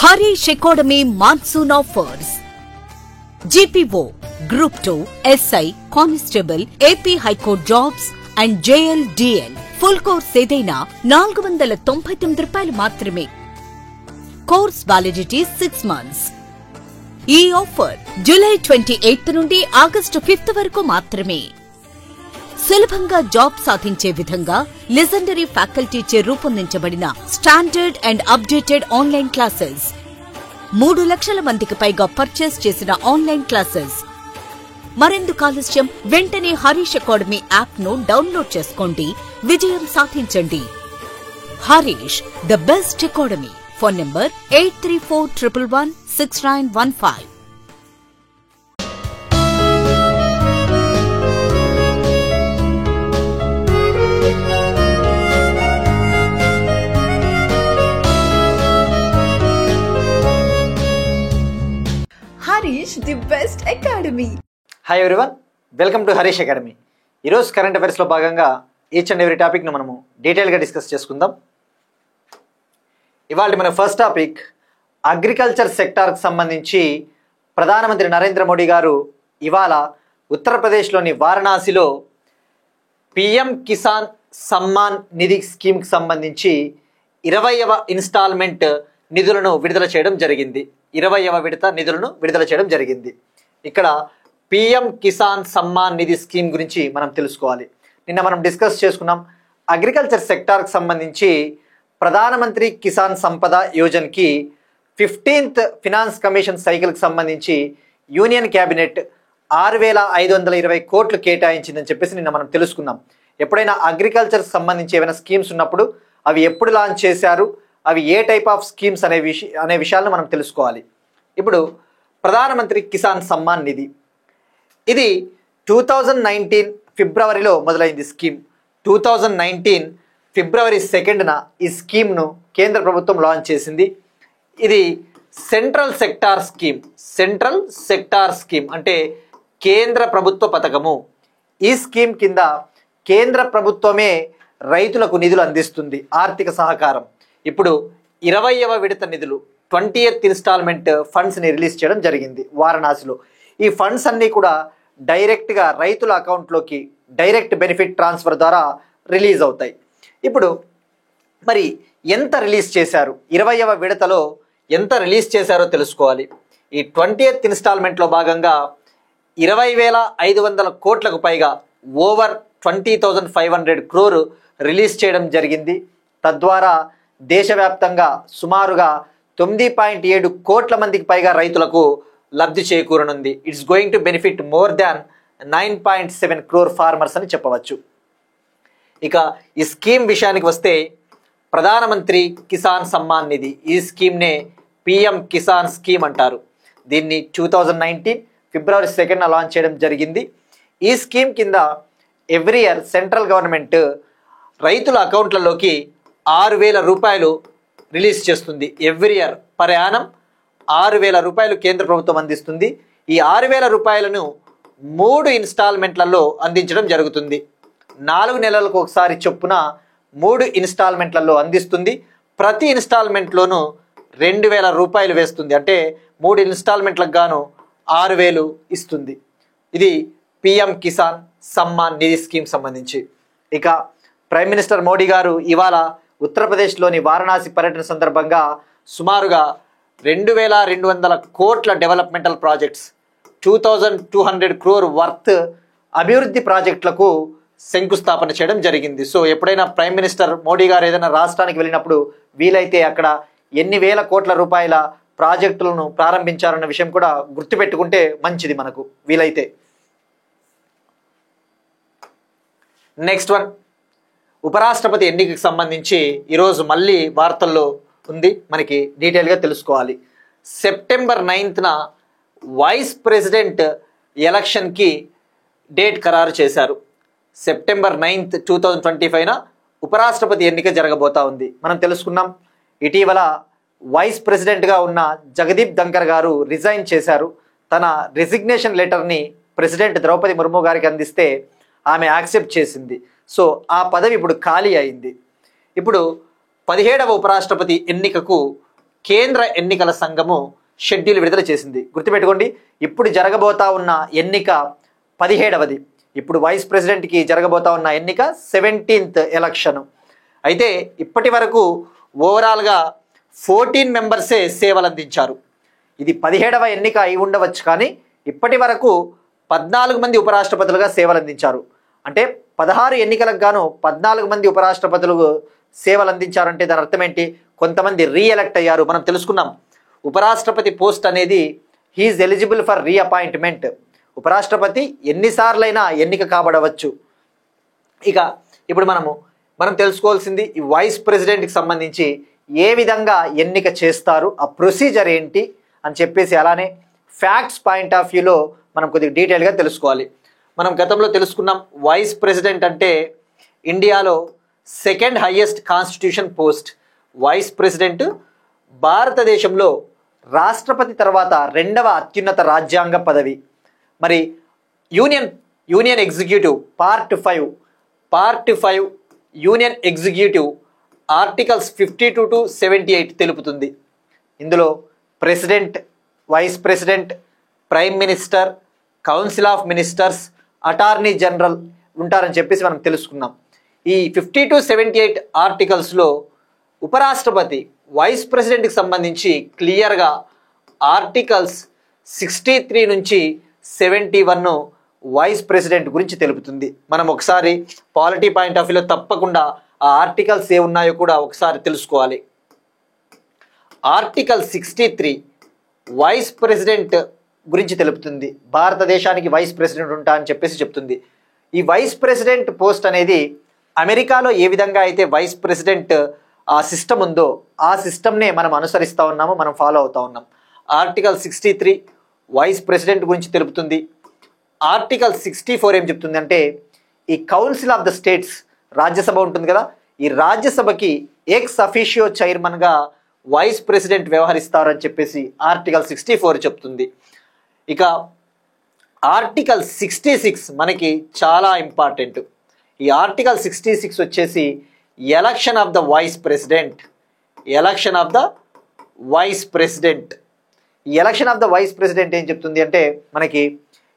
Harish Academy Monsoon Offers. GPO, Group 2, SI, Constable, AP High Court Jobs and JLDL. Full course ఏదైనా 499 రూపాయలు మాత్రమే. Course validity 6 months. ఈ offer July 28 నుండి August 5 వరకు మాత్రమే. సులభంగా జాబ్ సాధించే విధంగా లెజెండరీ ఫ్యాకల్టీచే రూపొందించబడిన standard and updated online classes. 3 లక్షల మందికి పైగా పర్చేస్ చేసిన ఆన్లైన్ క్లాసెస్. మరెందుకు ఆలస్యం? వెంటనే హరీష్ అకాడమీ యాప్ ను డౌన్లోడ్ చేసుకోండి, విజయం సాధించండి. Harish, the best academy. Phone number 8341116915. Harish, the best academy. Hi everyone, welcome to Harish academy. ఈరోజు కరెంట్ అఫైర్స్లో భాగంగా ఈచ్ అండ్ ఎవ్రీ టాపిక్ను మనము డీటెయిల్గా డిస్కస్ చేసుకుందాం. ఇవాళ మన ఫస్ట్ టాపిక్ అగ్రికల్చర్ సెక్టార్కి సంబంధించి ప్రధానమంత్రి నరేంద్ర మోడీ గారు ఇవాళ ఉత్తరప్రదేశ్లోని వారణాసిలో పిఎం కిసాన్ సమ్మాన్ నిధి స్కీమ్కి సంబంధించి 20వ ఇన్స్టాల్మెంట్ నిధులను విడుదల చేయడం జరిగింది. 20వ విడత నిధులను విడుదల చేయడం జరిగింది. ఇక్కడ పిఎం కిసాన్ సమ్మాన్ నిధి స్కీమ్ గురించి మనం తెలుసుకోవాలి. నిన్న మనం డిస్కస్ చేసుకున్నాం. అగ్రికల్చర్ సెక్టార్కి సంబంధించి ప్రధానమంత్రి కిసాన్ సంపద యోజనకి 15th ఫినాన్స్ కమిషన్ సైకిల్కి సంబంధించి యూనియన్ క్యాబినెట్ 6,520 కోట్లు కేటాయించిందని చెప్పేసి నిన్న మనం తెలుసుకున్నాం. ఎప్పుడైనా అగ్రికల్చర్కి సంబంధించి ఏమైనా స్కీమ్స్ ఉన్నప్పుడు అవి ఎప్పుడు లాంచ్ చేశారు, అవి ఏ టైప్ ఆఫ్ స్కీమ్స్ అనే విషయాలను మనం తెలుసుకోవాలి. ఇప్పుడు ప్రధానమంత్రి కిసాన్ సమ్మాన్ నిధి ఇది 2019 ఫిబ్రవరిలో మొదలైంది స్కీమ్. 2019 ఫిబ్రవరి 2న ఈ స్కీమ్ను కేంద్ర ప్రభుత్వం లాంచ్ చేసింది. ఇది సెంట్రల్ సెక్టార్ స్కీమ్ అంటే కేంద్ర ప్రభుత్వ పథకము. ఈ స్కీమ్ కింద కేంద్ర ప్రభుత్వమే రైతులకు నిధులు అందిస్తుంది, ఆర్థిక సహకారం. ఇప్పుడు 20వ విడత నిధులు 20th ఇన్స్టాల్మెంట్ ఫండ్స్ని రిలీజ్ చేయడం జరిగింది వారణాసిలో. ఈ ఫండ్స్ అన్నీ కూడా డైరెక్ట్గా రైతుల అకౌంట్లోకి డైరెక్ట్ బెనిఫిట్ ట్రాన్స్ఫర్ ద్వారా రిలీజ్ అవుతాయి. ఇప్పుడు మరి ఎంత రిలీజ్ చేశారు, 20వ విడతలో ఎంత రిలీజ్ చేశారో తెలుసుకోవాలి. ఈ 20th ఇన్స్టాల్మెంట్లో భాగంగా 20,500 కోట్లకు పైగా ఓవర్ 20,500 crore రిలీజ్ చేయడం జరిగింది. తద్వారా దేశవ్యాప్తంగా సుమారుగా 9.7 కోట్ల మందికి పైగా రైతులకు లబ్ధి చేకూరనుంది. It's going to benefit more than 9.7 crore farmers అని చెప్పవచ్చు. ఇక ఈ స్కీమ్ విషయానికి వస్తే ప్రధానమంత్రి కిసాన్ సమ్మాన్ నిధి, ఈ స్కీమ్నే పిఎం కిసాన్ స్కీమ్ అంటారు. దీన్ని 2019 ఫిబ్రవరి 2న లాంచ్ చేయడం జరిగింది. ఈ స్కీమ్ కింద ఎవ్రీ ఇయర్ సెంట్రల్ గవర్నమెంట్ రైతుల అకౌంట్లలోకి 6,000 రూపాయలు రిలీజ్ చేస్తుంది. ఎవ్రీ ఇయర్ పర్ యానం 6,000 రూపాయలు కేంద్ర ప్రభుత్వం అందిస్తుంది. ఈ 6,000 రూపాయలను 3 ఇన్స్టాల్మెంట్లలో అందించడం జరుగుతుంది. 4 నెలలకు ఒకసారి చొప్పున 3 ఇన్స్టాల్మెంట్లలో అందిస్తుంది. ప్రతి ఇన్స్టాల్మెంట్లోనూ 2,000 రూపాయలు వేస్తుంది. అంటే 3 ఇన్స్టాల్మెంట్లకు గాను 6,000 ఇస్తుంది. ఇది పిఎం కిసాన్ సమ్మాన్ నిధి స్కీమ్ సంబంధించి. ఇక ప్రైమ్ మినిస్టర్ మోడీ గారు ఇవాళ ఉత్తరప్రదేశ్లోని వారణాసి పర్యటన సందర్భంగా సుమారుగా 2,200 కోట్ల డెవలప్మెంటల్ ప్రాజెక్ట్స్, 2,200 crore వర్త్ అభివృద్ధి ప్రాజెక్టులకు శంకుస్థాపన చేయడం జరిగింది. సో ఎప్పుడైనా ప్రైమ్ మినిస్టర్ మోడీ గారు ఏదైనా రాష్ట్రానికి వెళ్ళినప్పుడు వీలైతే అక్కడ ఎన్ని వేల కోట్ల రూపాయల ప్రాజెక్టులను ప్రారంభించారన్న విషయం కూడా గుర్తుపెట్టుకుంటే మంచిది మనకు వీలైతే. నెక్స్ట్ వన్, ఉపరాష్ట్రపతి ఎన్నికకు సంబంధించి ఈరోజు మళ్ళీ వార్తల్లో ఉంది, మనకి డీటెయిల్గా తెలుసుకోవాలి. సెప్టెంబర్ 9న వైస్ ప్రెసిడెంట్ ఎలక్షన్కి డేట్ ఖరారు చేశారు. సెప్టెంబర్ 9th 2025న ఉపరాష్ట్రపతి ఎన్నిక జరగబోతా ఉంది. మనం తెలుసుకున్నాం, ఇటీవల వైస్ ప్రెసిడెంట్గా ఉన్న జగదీప్ ధంకర్ గారు రిజైన్ చేశారు. తన రిజిగ్నేషన్ లెటర్ని ప్రెసిడెంట్ ద్రౌపది ముర్ము గారికి అందిస్తే ఆమె యాక్సెప్ట్ చేసింది. సో ఆ పదవి ఇప్పుడు ఖాళీ అయింది. ఇప్పుడు 17వ ఉపరాష్ట్రపతి ఎన్నికకు కేంద్ర ఎన్నికల సంఘము షెడ్యూల్ విడుదల చేసింది. గుర్తుపెట్టుకోండి, ఇప్పుడు జరగబోతా ఉన్న ఎన్నిక 17వది. ఇప్పుడు వైస్ ప్రెసిడెంట్కి జరగబోతా ఉన్న ఎన్నిక 17th ఎలక్షన్. అయితే ఇప్పటి వరకు ఓవరాల్గా 14 మెంబర్సే సేవలు అందించారు. ఇది 17వ ఎన్నిక అయి ఉండవచ్చు, కానీ ఇప్పటి వరకు 14 మంది ఉపరాష్ట్రపతులుగా సేవలు అందించారు. అంటే 16 ఎన్నికలకు గాను 14 మంది ఉపరాష్ట్రపతులు సేవలు అందించారంటే దాని అర్థం ఏంటి? కొంతమంది రీఎలెక్ట్ అయ్యారు. మనం తెలుసుకున్నాం, ఉపరాష్ట్రపతి పోస్ట్ అనేది హీఈస్ ఎలిజిబుల్ ఫర్ రీఅపాయింట్మెంట్. ఉపరాష్ట్రపతి ఎన్నిసార్లైనా ఎన్నిక కాబడవచ్చు. ఇక ఇప్పుడు మనం తెలుసుకోవాల్సింది ఈ వైస్ ప్రెసిడెంట్కి సంబంధించి ఏ విధంగా ఎన్నిక చేస్తారు, ఆ ప్రొసీజర్ ఏంటి అని చెప్పేసి, అలానే ఫ్యాక్ట్స్ పాయింట్ ఆఫ్ వ్యూలో మనం కొద్దిగా డీటెయిల్గా తెలుసుకోవాలి. మనం గతంలో తెలుసుకున్నాం, వైస్ ప్రెసిడెంట్ అంటే ఇండియాలో second highest constitution post. Vice president భారతదేశంలో రాష్ట్రపతి తర్వాత 2వ అత్యున్నత రాజ్యాంగ పదవి. మరి union executive part 5 union executive articles 52 to 78 తెలుపుతుంది. ఇందులో president, vice president, prime minister, council of ministers, attorney general ఉంటారని చెప్పేసి మనం తెలుసుకున్నాం. ఈ 50 to 78 ఆర్టికల్స్లో ఉపరాష్ట్రపతి వైస్ ప్రెసిడెంట్కి సంబంధించి క్లియర్గా ఆర్టికల్స్ 63 నుంచి 71 వైస్ ప్రెసిడెంట్ గురించి తెలుపుతుంది. మనం ఒకసారి పాలిటీ పాయింట్ ఆఫ్ వ్యూలో తప్పకుండా ఆ ఆర్టికల్స్ ఏ ఉన్నాయో కూడా ఒకసారి తెలుసుకోవాలి. ఆర్టికల్ 63 వైస్ ప్రెసిడెంట్ గురించి తెలుపుతుంది. భారతదేశానికి వైస్ ప్రెసిడెంట్ ఉంటా అని చెప్పేసి చెప్తుంది. ఈ వైస్ ప్రెసిడెంట్ పోస్ట్ అనేది అమెరికాలో ఏ విధంగా అయితే వైస్ ప్రెసిడెంట్ ఆ సిస్టమ్ ఉందో ఆ సిస్టమ్నే మనం అనుసరిస్తూ ఉన్నాము, మనం ఫాలో అవుతూ ఉన్నాం. ఆర్టికల్ 63 వైస్ ప్రెసిడెంట్ గురించి తెలుపుతుంది. ఆర్టికల్ 64 ఏం చెప్తుంది అంటే, ఈ council of the states, Rajya Sabha ఉంటుంది కదా, ఈ రాజ్యసభకి ఎక్స్ అఫీషియో చైర్మన్గా వైస్ ప్రెసిడెంట్ వ్యవహరిస్తారని చెప్పేసి ఆర్టికల్ 64 చెప్తుంది. ఇక ఆర్టికల్ 66 మనకి చాలా ఇంపార్టెంట్. ఈ ఆర్టికల్ 66 వచ్చేసి election of the vice president. Election of the vice president ఏం చెప్తుంది అంటే, మనకి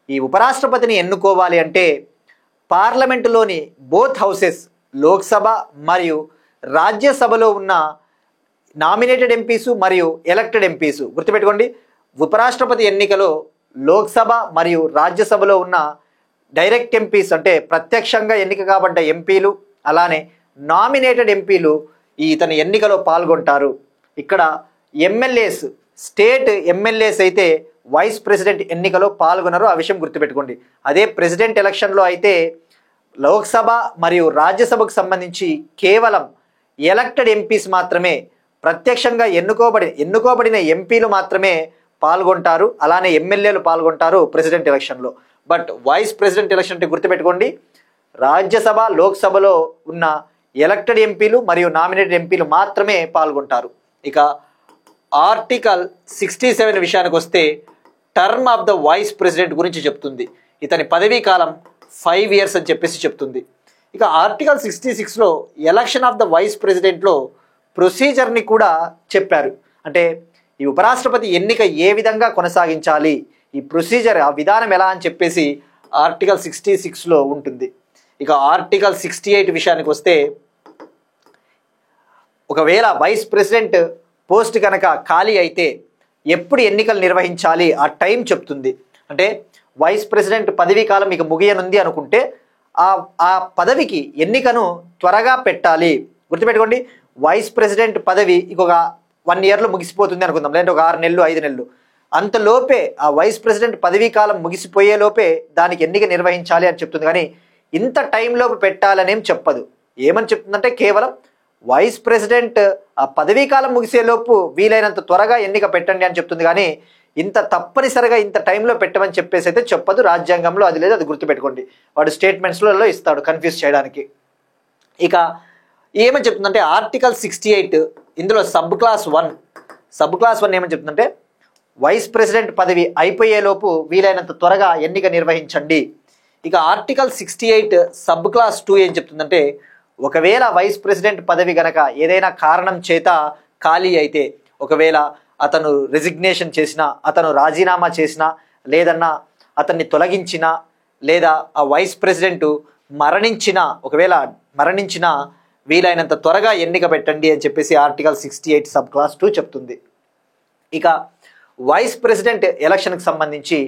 ఈ ఉపరాష్ట్రపతిని ఎన్నుకోవాలి అంటే పార్లమెంటులోని బోత్ హౌసెస్, లోక్సభ మరియు రాజ్యసభలో ఉన్న నామినేటెడ్ ఎంపీసు మరియు ఎలక్టెడ్ ఎంపీసు. గుర్తుపెట్టుకోండి, ఉపరాష్ట్రపతి ఎన్నికలో లోక్సభ మరియు రాజ్యసభలో ఉన్న డైరెక్ట్ ఎంపీస్ అంటే ప్రత్యక్షంగా ఎన్నిక కాబడ్డ ఎంపీలు, అలానే నామినేటెడ్ ఎంపీలు ఇతని ఎన్నికలో పాల్గొంటారు. ఇక్కడ ఎమ్మెల్యేస్, స్టేట్ ఎమ్మెల్యేస్ అయితే వైస్ ప్రెసిడెంట్ ఎన్నికలో పాల్గొనరు, ఆ విషయం గుర్తుపెట్టుకోండి. అదే ప్రెసిడెంట్ ఎలక్షన్లో అయితే లోక్సభ మరియు రాజ్యసభకు సంబంధించి కేవలం ఎలక్టెడ్ ఎంపీస్ మాత్రమే, ప్రత్యక్షంగా ఎన్నుకోబడిన ఎంపీలు మాత్రమే పాల్గొంటారు, అలానే ఎమ్మెల్యేలు పాల్గొంటారు ప్రెసిడెంట్ ఎలక్షన్లో. బట్ వైస్ ప్రెసిడెంట్ ఎలక్షన్ అంటే గుర్తుపెట్టుకోండి, రాజ్యసభ, లోక్సభలో ఉన్న ఎలక్టెడ్ ఎంపీలు మరియు నామినేటెడ్ ఎంపీలు మాత్రమే పాల్గొంటారు. ఇక ఆర్టికల్ 67 విషయానికి వస్తే term of the vice president గురించి చెప్తుంది. ఇతని పదవీ కాలం 5 years అని చెప్పేసి చెప్తుంది. ఇక ఆర్టికల్ 66లో ఎలక్షన్ ఆఫ్ ద వైస్ ప్రెసిడెంట్లో ప్రొసీజర్ని కూడా చెప్పారు. అంటే ఈ ఉపరాష్ట్రపతి ఎన్నిక ఏ విధంగా కొనసాగించాలి, ఈ ప్రొసీజర్, ఆ విధానం ఎలా అని చెప్పేసి ఆర్టికల్ 66లో ఉంటుంది. ఇక ఆర్టికల్ 68 విషయానికి వస్తే, ఒకవేళ వైస్ ప్రెసిడెంట్ పోస్ట్ కనుక ఖాళీ అయితే ఎప్పుడు ఎన్నికలు నిర్వహించాలి ఆ టైం చెప్తుంది. అంటే వైస్ ప్రెసిడెంట్ పదవీ కాలం ఇక ముగియనుంది అనుకుంటే ఆ పదవికి ఎన్నికను త్వరగా పెట్టాలి. గుర్తుపెట్టుకోండి, వైస్ ప్రెసిడెంట్ పదవి ఇంకొక 1 yearలో ముగిసిపోతుంది అనుకుందాం, లేదంటే ఒక 6 నెలలు 5 నెలలు, అంతలోపే ఆ వైస్ ప్రెసిడెంట్ పదవీ కాలం ముగిసిపోయే లోపే దానికి ఎన్నిక నిర్వహించాలి అని చెప్తుంది. కానీ ఇంత టైంలోపు పెట్టాలనేం చెప్పదు. ఏమని చెప్తుందంటే కేవలం వైస్ ప్రెసిడెంట్ ఆ పదవీ కాలం ముగిసేలోపు వీలైనంత త్వరగా ఎన్నిక పెట్టండి అని చెప్తుంది. కానీ ఇంత తప్పనిసరిగా ఇంత టైంలో పెట్టమని చెప్పేసి అయితే చెప్పదు. రాజ్యాంగంలో అది లేదు, అది గుర్తుపెట్టుకోండి. వాడు స్టేట్మెంట్స్లో ఇస్తాడు కన్ఫ్యూజ్ చేయడానికి. ఇక ఏమని చెప్తుందంటే ఆర్టికల్ 68 ఇందులో సబ్ క్లాస్ 1 ఏమని చెప్తుందంటే, వైస్ ప్రెసిడెంట్ పదవి అయిపోయేలోపు వీలైనంత త్వరగా ఎన్నిక నిర్వహించండి. ఇక ఆర్టికల్ 68 సబ్ క్లాస్ 2 ఏం చెప్తుందంటే, ఒకవేళ వైస్ ప్రెసిడెంట్ పదవి గనక ఏదైనా కారణం చేత ఖాళీ అయితే, ఒకవేళ అతను రెసిగ్నేషన్ చేసినా, అతను రాజీనామా చేసినా, లేదన్నా అతన్ని తొలగించినా, లేదా ఆ వైస్ ప్రెసిడెంట్ మరణించినా, ఒకవేళ మరణించినా వీలైనంత త్వరగా ఎన్నిక పెట్టండి అని చెప్పేసి ఆర్టికల్ 68 సబ్ క్లాస్ 2 చెప్తుంది. ఇక వైస్ ప్రెసిడెంట్ ఎలక్షన్కి సంబంధించి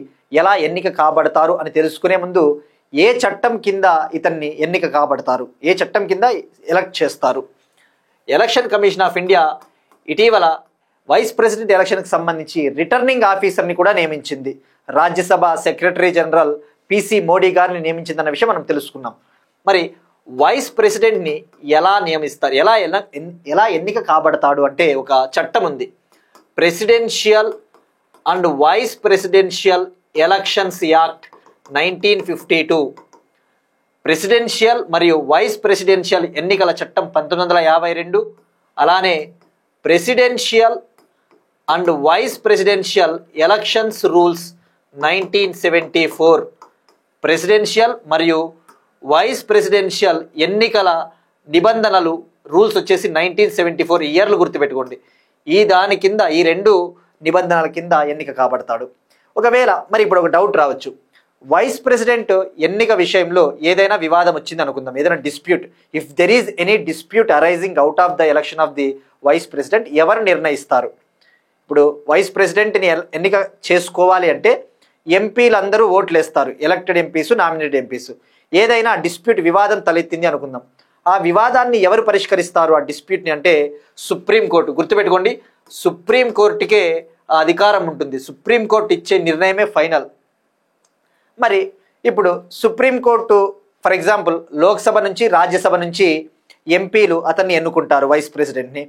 ఎలా ఎన్నిక కాబడతారు అని తెలుసుకునే ముందు ఏ చట్టం కింద ఇతన్ని ఎన్నిక కాబడతారు, ఏ చట్టం కింద ఎలక్ట్ చేస్తారు? ఎలక్షన్ కమిషన్ ఆఫ్ ఇండియా ఇటీవల వైస్ ప్రెసిడెంట్ ఎలక్షన్కి సంబంధించి రిటర్నింగ్ ఆఫీసర్ని కూడా నియమించింది. Rajya Sabha secretary general PC Modi గారిని నియమించిందన్న విషయం మనం తెలుసుకున్నాం. మరి వైస్ ప్రెసిడెంట్ని ఎలా నియమిస్తారు, ఎలా ఎన్నిక కాబడతాడు అంటే ఒక చట్టం ఉంది, presidential and vice presidential elections act 1952. Presidential మరియు వైస్ ప్రెసిడెన్షియల్ ఎన్నికల చట్టం 1952, అలానే presidential and vice presidential elections rules 1974. Presidential మరియు వైస్ ప్రెసిడెన్షియల్ ఎన్నికల నిబంధనలు రూల్స్ వచ్చేసి 1974 ఇయర్లు గుర్తుపెట్టుకోండి. దాని కింద ఈ 2 నిబంధనల కింద ఎన్నిక కాబడతాడు. ఒకవేళ మరి ఇప్పుడు ఒక డౌట్ రావచ్చు, వైస్ ప్రెసిడెంట్ ఎన్నిక విషయంలో ఏదైనా వివాదం వచ్చింది అనుకుందాం, ఏదైనా dispute, if there is any dispute arising out of the election of the vice president, ఎవరు నిర్ణయిస్తారు? ఇప్పుడు వైస్ ప్రెసిడెంట్ని ఎన్నిక చేసుకోవాలి అంటే ఎంపీలందరూ ఓట్లు వేస్తారు, ఎలక్టెడ్ ఎంపీస్, నామినేటెడ్ ఎంపీస్. ఏదైనా డిస్ప్యూట్ వివాదం తలెత్తింది అనుకుందాం, ఆ వివాదాన్ని ఎవరు పరిష్కరిస్తారు ఆ డిస్ప్యూట్ని అంటే సుప్రీంకోర్టు. గుర్తుపెట్టుకోండి, సుప్రీంకోర్టుకే ఆ అధికారం ఉంటుంది, సుప్రీంకోర్టు ఇచ్చే నిర్ణయమే ఫైనల్. మరి ఇప్పుడు సుప్రీంకోర్టు ఫర్ ఎగ్జాంపుల్ లోక్సభ నుంచి, రాజ్యసభ నుంచి ఎంపీలు అతన్ని ఎన్నుకుంటారు వైస్ ప్రెసిడెంట్ని.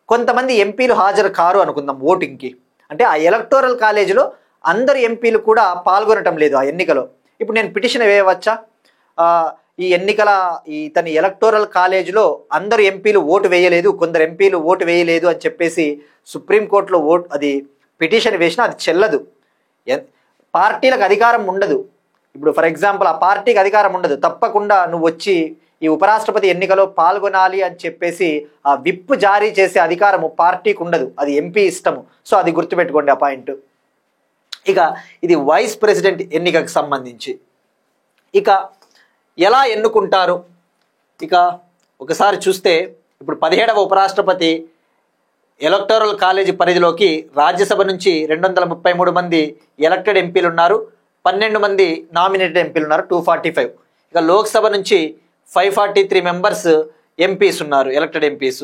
కొంతమంది ఎంపీలు హాజరు కారు అనుకుందాం ఓటింగ్కి, అంటే ఆ ఎలక్టోరల్ కాలేజీలో అందరు ఎంపీలు కూడా పాల్గొనటం లేదు ఆ ఎన్నికలో. ఇప్పుడు నేను పిటిషన్ వేయవచ్చా? ఈ ఎన్నికల ఇతని ఎలక్టోరల్ కాలేజీలో అందరు ఎంపీలు ఓటు వేయలేదు, కొందరు ఎంపీలు ఓటు వేయలేదు అని చెప్పేసి సుప్రీంకోర్టులో అది పిటిషన్ వేసినా అది చెల్లదు. పార్టీలకు అధికారం ఉండదు. ఇప్పుడు ఫర్ ఎగ్జాంపుల్ ఆ పార్టీకి అధికారం ఉండదు, తప్పకుండా నువ్వు వచ్చి ఈ ఉపరాష్ట్రపతి ఎన్నికలో పాల్గొనాలి అని చెప్పేసి ఆ విప్ జారీ చేసే అధికారము పార్టీకి ఉండదు, అది ఎంపీ ఇష్టము. సో అది గుర్తుపెట్టుకోండి ఆ పాయింట్. ఇక ఇది వైస్ ప్రెసిడెంట్ ఎన్నికకు సంబంధించి. ఇక ఎలా ఎన్నుకుంటారు? ఇక ఒకసారి చూస్తే ఇప్పుడు 17వ ఉపరాష్ట్రపతి ఎలక్టోరల్ కాలేజీ పరిధిలోకి రాజ్యసభ నుంచి 233 మంది ఎలక్టెడ్ ఎంపీలు ఉన్నారు, 12 మంది నామినేటెడ్ ఎంపీలు ఉన్నారు, 245. ఇక లోక్సభ నుంచి 543 మెంబర్స్ ఎంపీస్ ఉన్నారు, ఎలక్టెడ్ ఎంపీస్.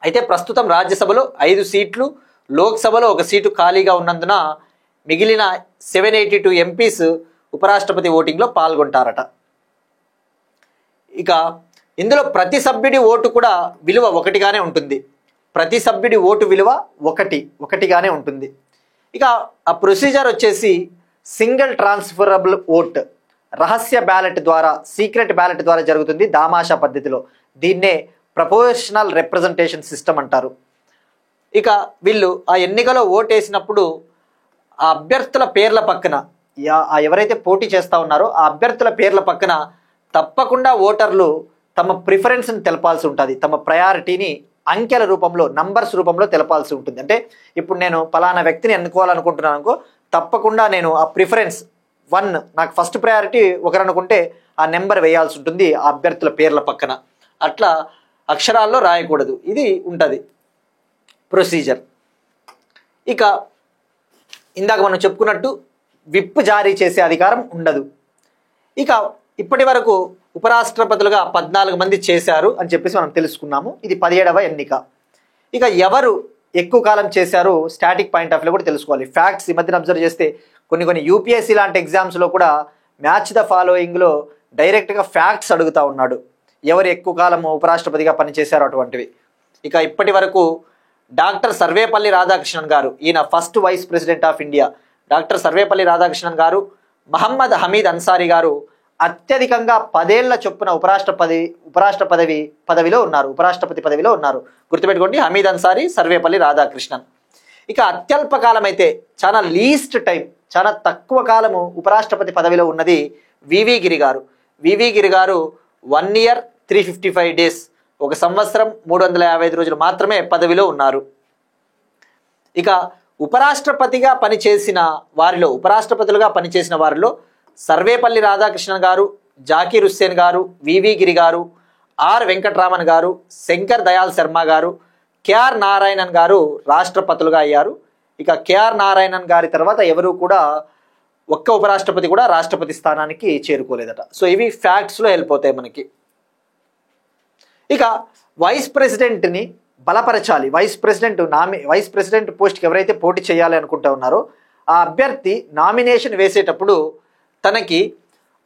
అయితే ప్రస్తుతం రాజ్యసభలో 5 సీట్లు, లోక్సభలో 1 సీటు ఖాళీగా ఉన్నందున మిగిలిన 782 ఎంపీస్ ఉపరాష్ట్రపతి ఓటింగ్లో పాల్గొంటారట. ఇక ఇందులో ప్రతి సభ్యుడి ఓటు కూడా విలువ 1గానే ఉంటుంది, ప్రతి సభ్యుడి ఓటు విలువ 1గానే ఉంటుంది. ఇక ఆ ప్రొసీజర్ వచ్చేసి సింగిల్ ట్రాన్స్ఫరబుల్ ఓట్, రహస్య బ్యాలెట్ ద్వారా, సీక్రెట్ బ్యాలెట్ ద్వారా జరుగుతుంది దామాషా పద్ధతిలో. దీన్నే ప్రపోర్షనల్ రిప్రజెంటేషన్ సిస్టమ్ అంటారు. ఇక వీళ్ళు ఆ ఎన్నికలో ఓటేసినప్పుడు ఆ అభ్యర్థుల పేర్ల పక్కన, ఎవరైతే పోటీ చేస్తూ ఉన్నారో ఆ అభ్యర్థుల పేర్ల పక్కన తప్పకుండా ఓటర్లు తమ ప్రిఫరెన్స్ని తెలపాల్సి ఉంటుంది, తమ ప్రయారిటీని అంకెల రూపంలో, నంబర్స్ రూపంలో తెలపాల్సి ఉంటుంది. అంటే ఇప్పుడు నేను పలానా వ్యక్తిని ఎన్నుకోవాలనుకుంటున్నాను అనుకో, తప్పకుండా నేను ఆ ప్రిఫరెన్స్ 1, నాకు ఫస్ట్ ప్రయారిటీ 1 అనుకుంటే ఆ నెంబర్ వేయాల్సి ఉంటుంది ఆ అభ్యర్థుల పేర్ల పక్కన. అట్లా అక్షరాల్లో రాయకూడదు, ఇది ఉంటుంది ప్రొసీజర్. ఇక ఇందాక మనం చెప్పుకున్నట్టు విప్ జారీ చేసే అధికారం ఉండదు. ఇక ఇప్పటి వరకు ఉపరాష్ట్రపతులుగా 14 మంది చేశారు అని చెప్పేసి మనం తెలుసుకున్నాము. ఇది 17వ ఎన్నిక. ఇక ఎవరు ఎక్కువ కాలం చేశారు స్టాటిక్ పాయింట్ ఆఫ్ వ్యూ కూడా తెలుసుకోవాలి. ఫ్యాక్ట్స్ ఈ మధ్యన అబ్జర్వ్ చేస్తే కొన్ని యూపీఎస్సీ లాంటి ఎగ్జామ్స్లో కూడా మ్యాచ్ ద ఫాలోయింగ్లో డైరెక్ట్గా ఫ్యాక్ట్స్ అడుగుతూ ఉన్నాడు, ఎవరు ఎక్కువ కాలం ఉపరాష్ట్రపతిగా పనిచేశారు అటువంటివి. ఇక ఇప్పటి వరకు డాక్టర్ సర్వేపల్లి రాధాకృష్ణన్ గారు, ఈయన first vice president of India. Doctor Sarvepalli Radhakrishnan గారు, మహమ్మద్ హమీద్ అన్సారీ గారు అత్యధికంగా 10 ఏళ్ల చొప్పున ఉపరాష్ట్రపతి పదవిలో ఉన్నారు. గుర్తుపెట్టుకోండి, హమీద్ అన్సారీ, సర్వేపల్లి రాధాకృష్ణన్. ఇక అత్యల్ప కాలం అయితే చాలా లీస్ట్ టైం, చాలా తక్కువ కాలము ఉపరాష్ట్రపతి పదవిలో ఉన్నది వివి గిరి గారు. వివి గిరి గారు 1 year 355 days, 1 సంవత్సరం 355 రోజులు మాత్రమే పదవిలో ఉన్నారు. ఇక ఉపరాష్ట్రపతిగా పనిచేసిన వారిలో సర్వేపల్లి రాధాకృష్ణన్ గారు, జాకీర్ హుస్సేన్ గారు, వివి గిరి గారు, ఆర్ వెంకటరామన్ గారు, శంకర్ దయాల్ శర్మ గారు, కేఆర్ నారాయణన్ గారు రాష్ట్రపతులుగా అయ్యారు. ఇక కేఆర్ నారాయణన్ గారి తర్వాత ఎవరు కూడా ఒక్క ఉపరాష్ట్రపతి కూడా రాష్ట్రపతి స్థానానికి చేరుకోలేదట. సో ఇవి ఫ్యాక్ట్స్లో హెల్ప్ అవుతాయి మనకి. ఇక వైస్ ప్రెసిడెంట్ని బలపరచాలి. వైస్ ప్రెసిడెంట్ పోస్ట్కి ఎవరైతే పోటీ చేయాలి అనుకుంటా ఉన్నారో ఆ అభ్యర్థి నామినేషన్ వేసేటప్పుడు తనకి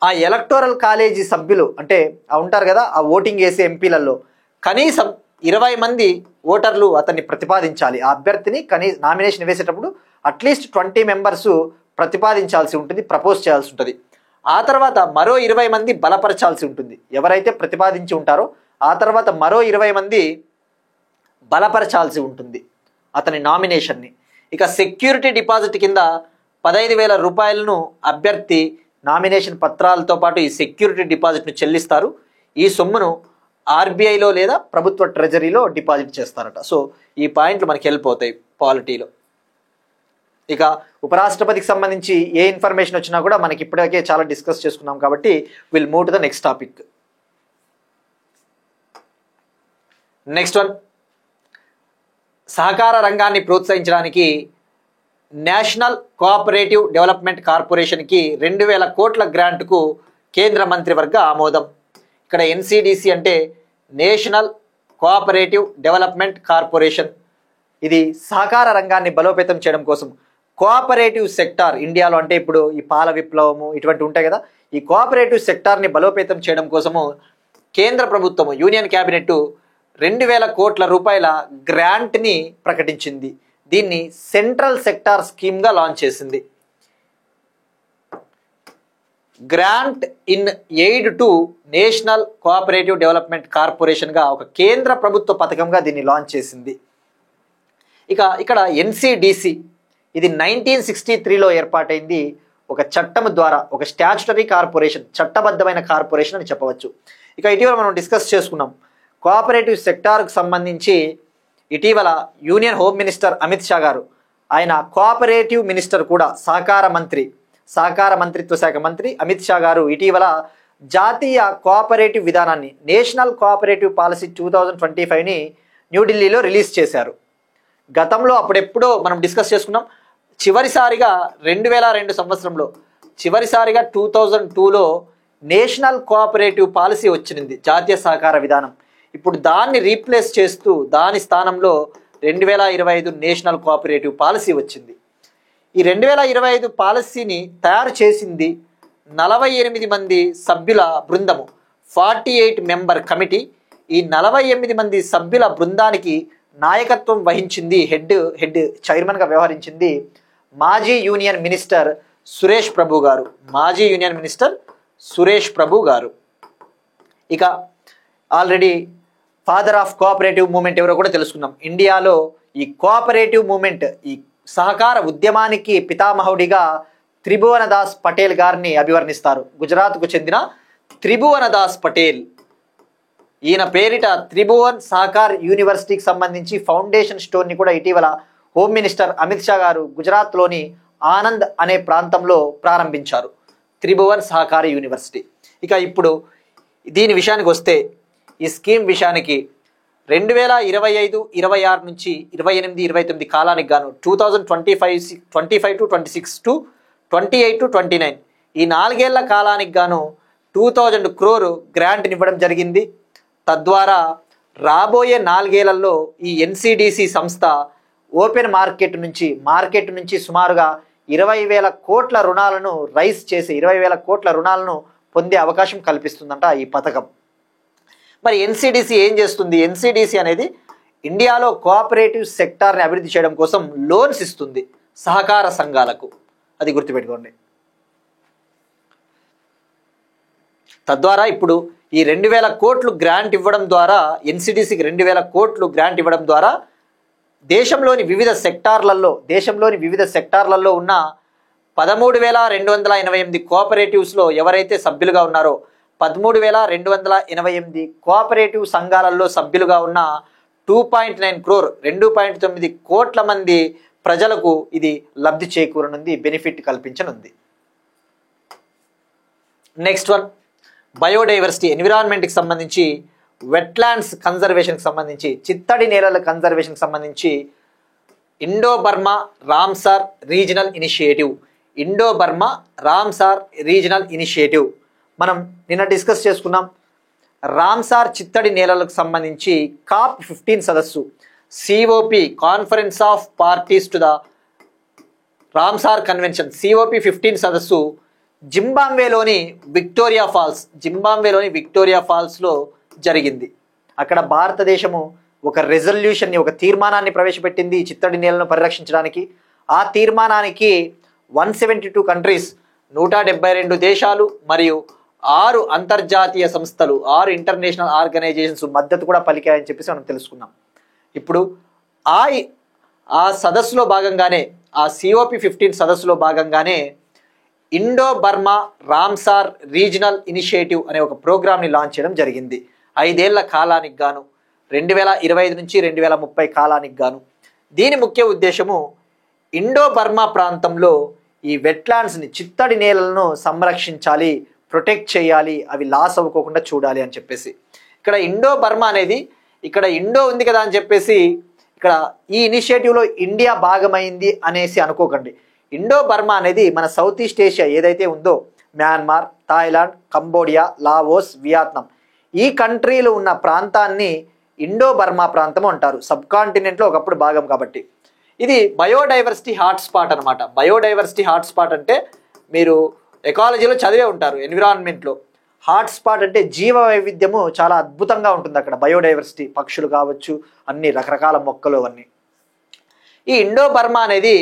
ఆ ఎలక్టోరల్ కాలేజీ సభ్యులు అంటే ఉంటారు కదా, ఆ ఓటింగ్ వేసే ఎంపీలలో కనీసం 20 మంది ఓటర్లు అతన్ని ప్రతిపాదించాలి. ఆ అభ్యర్థిని నామినేషన్ వేసేటప్పుడు అట్లీస్ట్ 20 మెంబర్స్ ప్రతిపాదించాల్సి ఉంటుంది, ప్రపోజ్ చేయాల్సి ఉంటుంది. ఆ తర్వాత మరో 20 మంది బలపరచాల్సి ఉంటుంది. ఎవరైతే ప్రతిపాదించి ఉంటారో ఆ తర్వాత మరో 20 మంది బలపరచాల్సి ఉంటుంది అతని నామినేషన్ని. ఇక సెక్యూరిటీ డిపాజిట్ కింద 15,000 రూపాయలను అభ్యర్థి నామినేషన్ పత్రాలతో పాటు ఈ సెక్యూరిటీ డిపాజిట్ను చెల్లిస్తారు. ఈ సొమ్మును ఆర్బీఐలో లేదా ప్రభుత్వ ట్రెజరీలో డిపాజిట్ చేస్తారట. సో ఈ పాయింట్లు మనకి హెల్ప్ అవుతాయి పాలిటీలో. ఇక ఉపరాష్ట్రపతికి సంబంధించి ఏ ఇన్ఫర్మేషన్ వచ్చినా కూడా మనకి ఇప్పటికే చాలా డిస్కస్ చేసుకున్నాం కాబట్టి will move to the next topic. Next one, సహకార రంగాన్ని ప్రోత్సహించడానికి నేషనల్ కోఆపరేటివ్ డెవలప్మెంట్ కార్పొరేషన్కి 2,000 కోట్ల గ్రాంట్కు కేంద్ర మంత్రివర్గ ఆమోదం. ఇక్కడ ఎన్సిడిసి అంటే నేషనల్ కోఆపరేటివ్ డెవలప్మెంట్ కార్పొరేషన్. ఇది సహకార రంగాన్ని బలోపేతం చేయడం కోసం కోఆపరేటివ్ సెక్టార్ ఇండియాలో అంటే ఇప్పుడు ఈ పాల విప్లవము ఇటువంటి ఉంటాయి కదా, ఈ కోఆపరేటివ్ సెక్టార్ని బలోపేతం చేయడం కోసము కేంద్ర ప్రభుత్వము యూనియన్ క్యాబినెట్ 2,000 కోట్ల రూపాయల గ్రాంట్ని ప్రకటించింది. దీన్ని సెంట్రల్ సెక్టార్ స్కీమ్గా లాంచ్ చేసింది. Grant in aid to national cooperative development కార్పొరేషన్గా ఒక కేంద్ర ప్రభుత్వ పథకంగా దీన్ని లాంచ్ చేసింది. ఇక్కడ ఎన్సిడిసి ఇది 1963లో ఏర్పాటైంది. ఒక చట్టం ద్వారా, ఒక స్టాచ్యుటరీ కార్పొరేషన్, చట్టబద్ధమైన కార్పొరేషన్ అని చెప్పవచ్చు. ఇటీవల మనం డిస్కస్ చేసుకున్నాం కోఆపరేటివ్ సెక్టార్కు సంబంధించి. ఇటీవల union home minister Amit Shah గారు, ఆయన కోఆపరేటివ్ మినిస్టర్ కూడా, సహకార మంత్రిత్వ శాఖ మంత్రి అమిత్ షా గారు ఇటీవల జాతీయ కోఆపరేటివ్ విధానాన్ని, నేషనల్ కోఆపరేటివ్ పాలసీ 2025ని న్యూఢిల్లీలో రిలీజ్ చేశారు. గతంలో అప్పుడెప్పుడో మనం డిస్కస్ చేసుకున్నాం. చివరిసారిగా 2002 సంవత్సరంలో, చివరిసారిగా 2002లో నేషనల్ కోఆపరేటివ్ పాలసీ వచ్చింది, జాతీయ సహకార విధానం. ఇప్పుడు దాన్ని రీప్లేస్ చేస్తూ దాని స్థానంలో 2025 నేషనల్ కోఆపరేటివ్ పాలసీ వచ్చింది. ఈ 2025 పాలసీని తయారు చేసింది 48 మంది సభ్యుల బృందము, 48 మెంబర్ కమిటీ. ఈ 48 మంది సభ్యుల బృందానికి నాయకత్వం వహించింది, హెడ్ చైర్మన్గా వ్యవహరించింది మాజీ యూనియన్ మినిస్టర్ సురేష్ ప్రభు గారు. ఇక already father of cooperative movement ఎవరో కూడా తెలుసుకున్నాం. ఇండియాలో ఈ కోఆపరేటివ్ మూమెంట్, ఈ సహకార ఉద్యమానికి పితామహుడిగా త్రిభువనదాస్ పటేల్ గారిని అభివర్ణిస్తారు. గుజరాత్కు చెందిన త్రిభువనదాస్ పటేల్, ఈయన పేరిట త్రిభువన్ సహకార్ యూనివర్సిటీకి సంబంధించి ఫౌండేషన్ స్టోన్ని కూడా ఇటీవల హోమ్ మినిస్టర్ అమిత్ షా గారు గుజరాత్లోని ఆనంద్ అనే ప్రాంతంలో ప్రారంభించారు, త్రిభువన్ సహకార యూనివర్సిటీ. ఇప్పుడు దీని విషయానికి వస్తే, ఈ స్కీమ్ విషయానికి 2025-26 నుంచి 28-29 కాలానికి గాను 2025 to 26 to 28 to 29 ఈ 4 ఏళ్ల కాలానికి గాను 2000 crore గ్రాంట్ని ఇవ్వడం జరిగింది. తద్వారా రాబోయే 4 ఏళ్లలో ఈ ఎన్సిడిసి సంస్థ ఓపెన్ మార్కెట్ నుంచి సుమారుగా 20,000 కోట్ల రుణాలను రైజ్ చేసి 20,000 కోట్ల రుణాలను పొందే అవకాశం కల్పిస్తుందంట ఈ పథకం. మరి ఎన్సిడిసి ఏం చేస్తుంది? ఎన్సిడిసి అనేది ఇండియాలో కోఆపరేటివ్ సెక్టార్ని అభివృద్ధి చేయడం కోసం లోన్స్ ఇస్తుంది సహకార సంఘాలకు, అది గుర్తుపెట్టుకోండి. తద్వారా ఇప్పుడు ఈ 2,000 కోట్లు గ్రాంట్ ఇవ్వడం ద్వారా, ఎన్సిడిసికి 2,000 కోట్లు గ్రాంట్ ఇవ్వడం ద్వారా దేశంలోని వివిధ సెక్టార్లలో ఉన్న 13,288 కోఆపరేటివ్స్లో ఎవరైతే సభ్యులుగా ఉన్నారో 13,288 కోఆపరేటివ్ సంఘాలలో సభ్యులుగా ఉన్న 2.9 కోట్ల మంది ప్రజలకు ఇది లబ్ధి చేకూరనుంది, బెనిఫిట్ కల్పించనుంది. నెక్స్ట్ వన్, బయోడైవర్సిటీ ఎన్విరాన్మెంట్కి సంబంధించి, వెట్లాండ్స్ కన్జర్వేషన్కి సంబంధించి, చిత్తడి నేలల కన్జర్వేషన్కి సంబంధించి Indo Burma Ramsar regional initiative, Indo Burma Ramsar regional initiative మనం నిన్న డిస్కస్ చేసుకున్నాం. రామ్సార్ చిత్తడి నేలలకు సంబంధించి COP15 సదస్సు, COP conference of parties to the Ramsar convention, COP15 సదస్సు జింబాబ్వేలోని విక్టోరియా ఫాల్స్లో జరిగింది. అక్కడ భారతదేశము ఒక రెజల్యూషన్ని, ఒక తీర్మానాన్ని ప్రవేశపెట్టింది చిత్తడి నేలను పరిరక్షించడానికి. ఆ తీర్మానానికి 172 కంట్రీస్, 172 దేశాలు మరియు 6 అంతర్జాతీయ సంస్థలు, 6 ఇంటర్నేషనల్ ఆర్గనైజేషన్స్ మద్దతు కూడా పలికాయని చెప్పేసి మనం తెలుసుకున్నాం. ఇప్పుడు ఆ సదస్సులో భాగంగానే, ఆ COP15 సదస్సులో భాగంగానే Indo Burma Ramsar regional initiative అనే ఒక ప్రోగ్రామ్ని లాంచ్ చేయడం జరిగింది. 5 ఏళ్ల కాలానికి గాను, 2025 నుంచి 2030 కాలానికి గాను. దీని ముఖ్య ఉద్దేశము ఇండో బర్మా ప్రాంతంలో ఈ వెట్లాండ్స్ని, చిత్తడి నేలలను సంరక్షించాలి, ప్రొటెక్ట్ చేయాలి, అవి లాస్ అవ్వకోకుండా చూడాలి అని చెప్పేసి. ఇక్కడ ఇండో బర్మా అనేది, ఇక్కడ ఇండో ఉంది కదా అని చెప్పేసి ఇక్కడ ఈ ఇనిషియేటివ్లో ఇండియా భాగమైంది అనేసి అనుకోకండి. ఇండో బర్మా అనేది మన సౌత్ ఈస్ట్ ఏషియా ఏదైతే ఉందో, Myanmar, Thailand, Cambodia, Laos, Vietnam, ఈ కంట్రీలు ఉన్న ప్రాంతాన్ని ఇండో బర్మా ప్రాంతం అంటారు. సబ్ కాంటినెంట్లో ఒకప్పుడు భాగం కాబట్టి. ఇది బయోడైవర్సిటీ హాట్స్పాట్ అనమాట. బయోడైవర్సిటీ హాట్స్పాట్ అంటే మీరు ఎకాలజీలో చదివే ఉంటారు, ఎన్విరాన్మెంట్లో. హాట్స్పాట్ అంటే జీవ వైవిధ్యము చాలా అద్భుతంగా ఉంటుంది అక్కడ. బయోడైవర్సిటీ, పక్షులు కావచ్చు, అన్ని రకరకాల మొక్కలు అవన్నీ. ఈ ఇండో బర్మా అనేది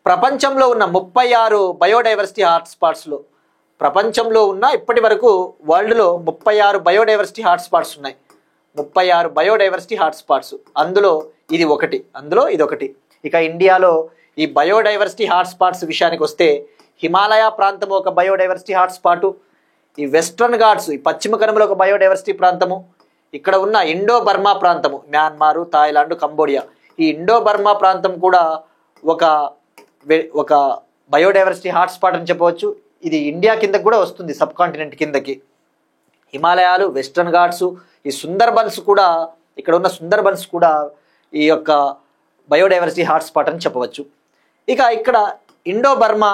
ప్రపంచంలో ఉన్న 36 బయోడైవర్సిటీ హాట్స్పాట్స్లో, ప్రపంచంలో ఉన్న ఇప్పటి వరకు వరల్డ్లో 36 బయోడైవర్సిటీ హాట్స్పాట్స్ ఉన్నాయి. 36 బయోడైవర్సిటీ హాట్స్పాట్స్, అందులో ఇది ఒకటి. ఇక ఇండియాలో ఈ బయోడైవర్సిటీ హాట్స్పాట్స్ విషయానికి వస్తే, హిమాలయ ప్రాంతం ఒక బయోడైవర్సిటీ హాట్స్పాటు, ఈ వెస్ట్రన్ ఘాట్స్, ఈ పశ్చిమ కనుమల ఒక బయోడైవర్సిటీ ప్రాంతము, ఇక్కడ ఉన్న ఇండో బర్మా ప్రాంతము, మ్యాన్మారు, థాయిలాండ్, కంబోడియా, ఈ ఇండో బర్మా ప్రాంతం కూడా ఒక బయోడైవర్సిటీ హాట్స్పాట్ అని చెప్పవచ్చు. ఇది ఇండియా కిందకి కూడా వస్తుంది, సబ్ కాంటినెంట్ కిందకి. హిమాలయాలు, వెస్ట్రన్ ఘాట్స్, ఈ సుందర్బన్స్ కూడా, ఇక్కడ ఉన్న సుందర్బన్స్ కూడా ఈ యొక్క బయోడైవర్సిటీ హాట్స్పాట్ అని చెప్పవచ్చు. ఇక ఇక్కడ Indo Burma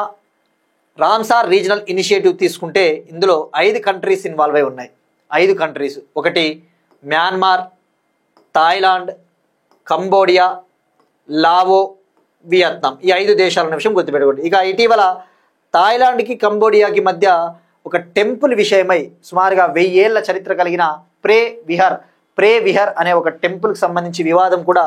Ramsar regional initiative తీసుకుంటే ఇందులో 5 కంట్రీస్ ఇన్వాల్వ్ అయి ఉన్నాయి. 5 కంట్రీస్, ఒకటి Myanmar, Thailand, Cambodia, Lao, Vietnam, ఈ 5 దేశాల విషయం గుర్తుపెట్టుకోండి. ఇక ఇటీవల థాయిలాండ్కి కంబోడియాకి మధ్య ఒక టెంపుల్ విషయమై సుమారుగా 1000 ఏళ్ల చరిత్ర కలిగిన ప్రే విహర్ అనే ఒక టెంపుల్కి సంబంధించి వివాదం కూడా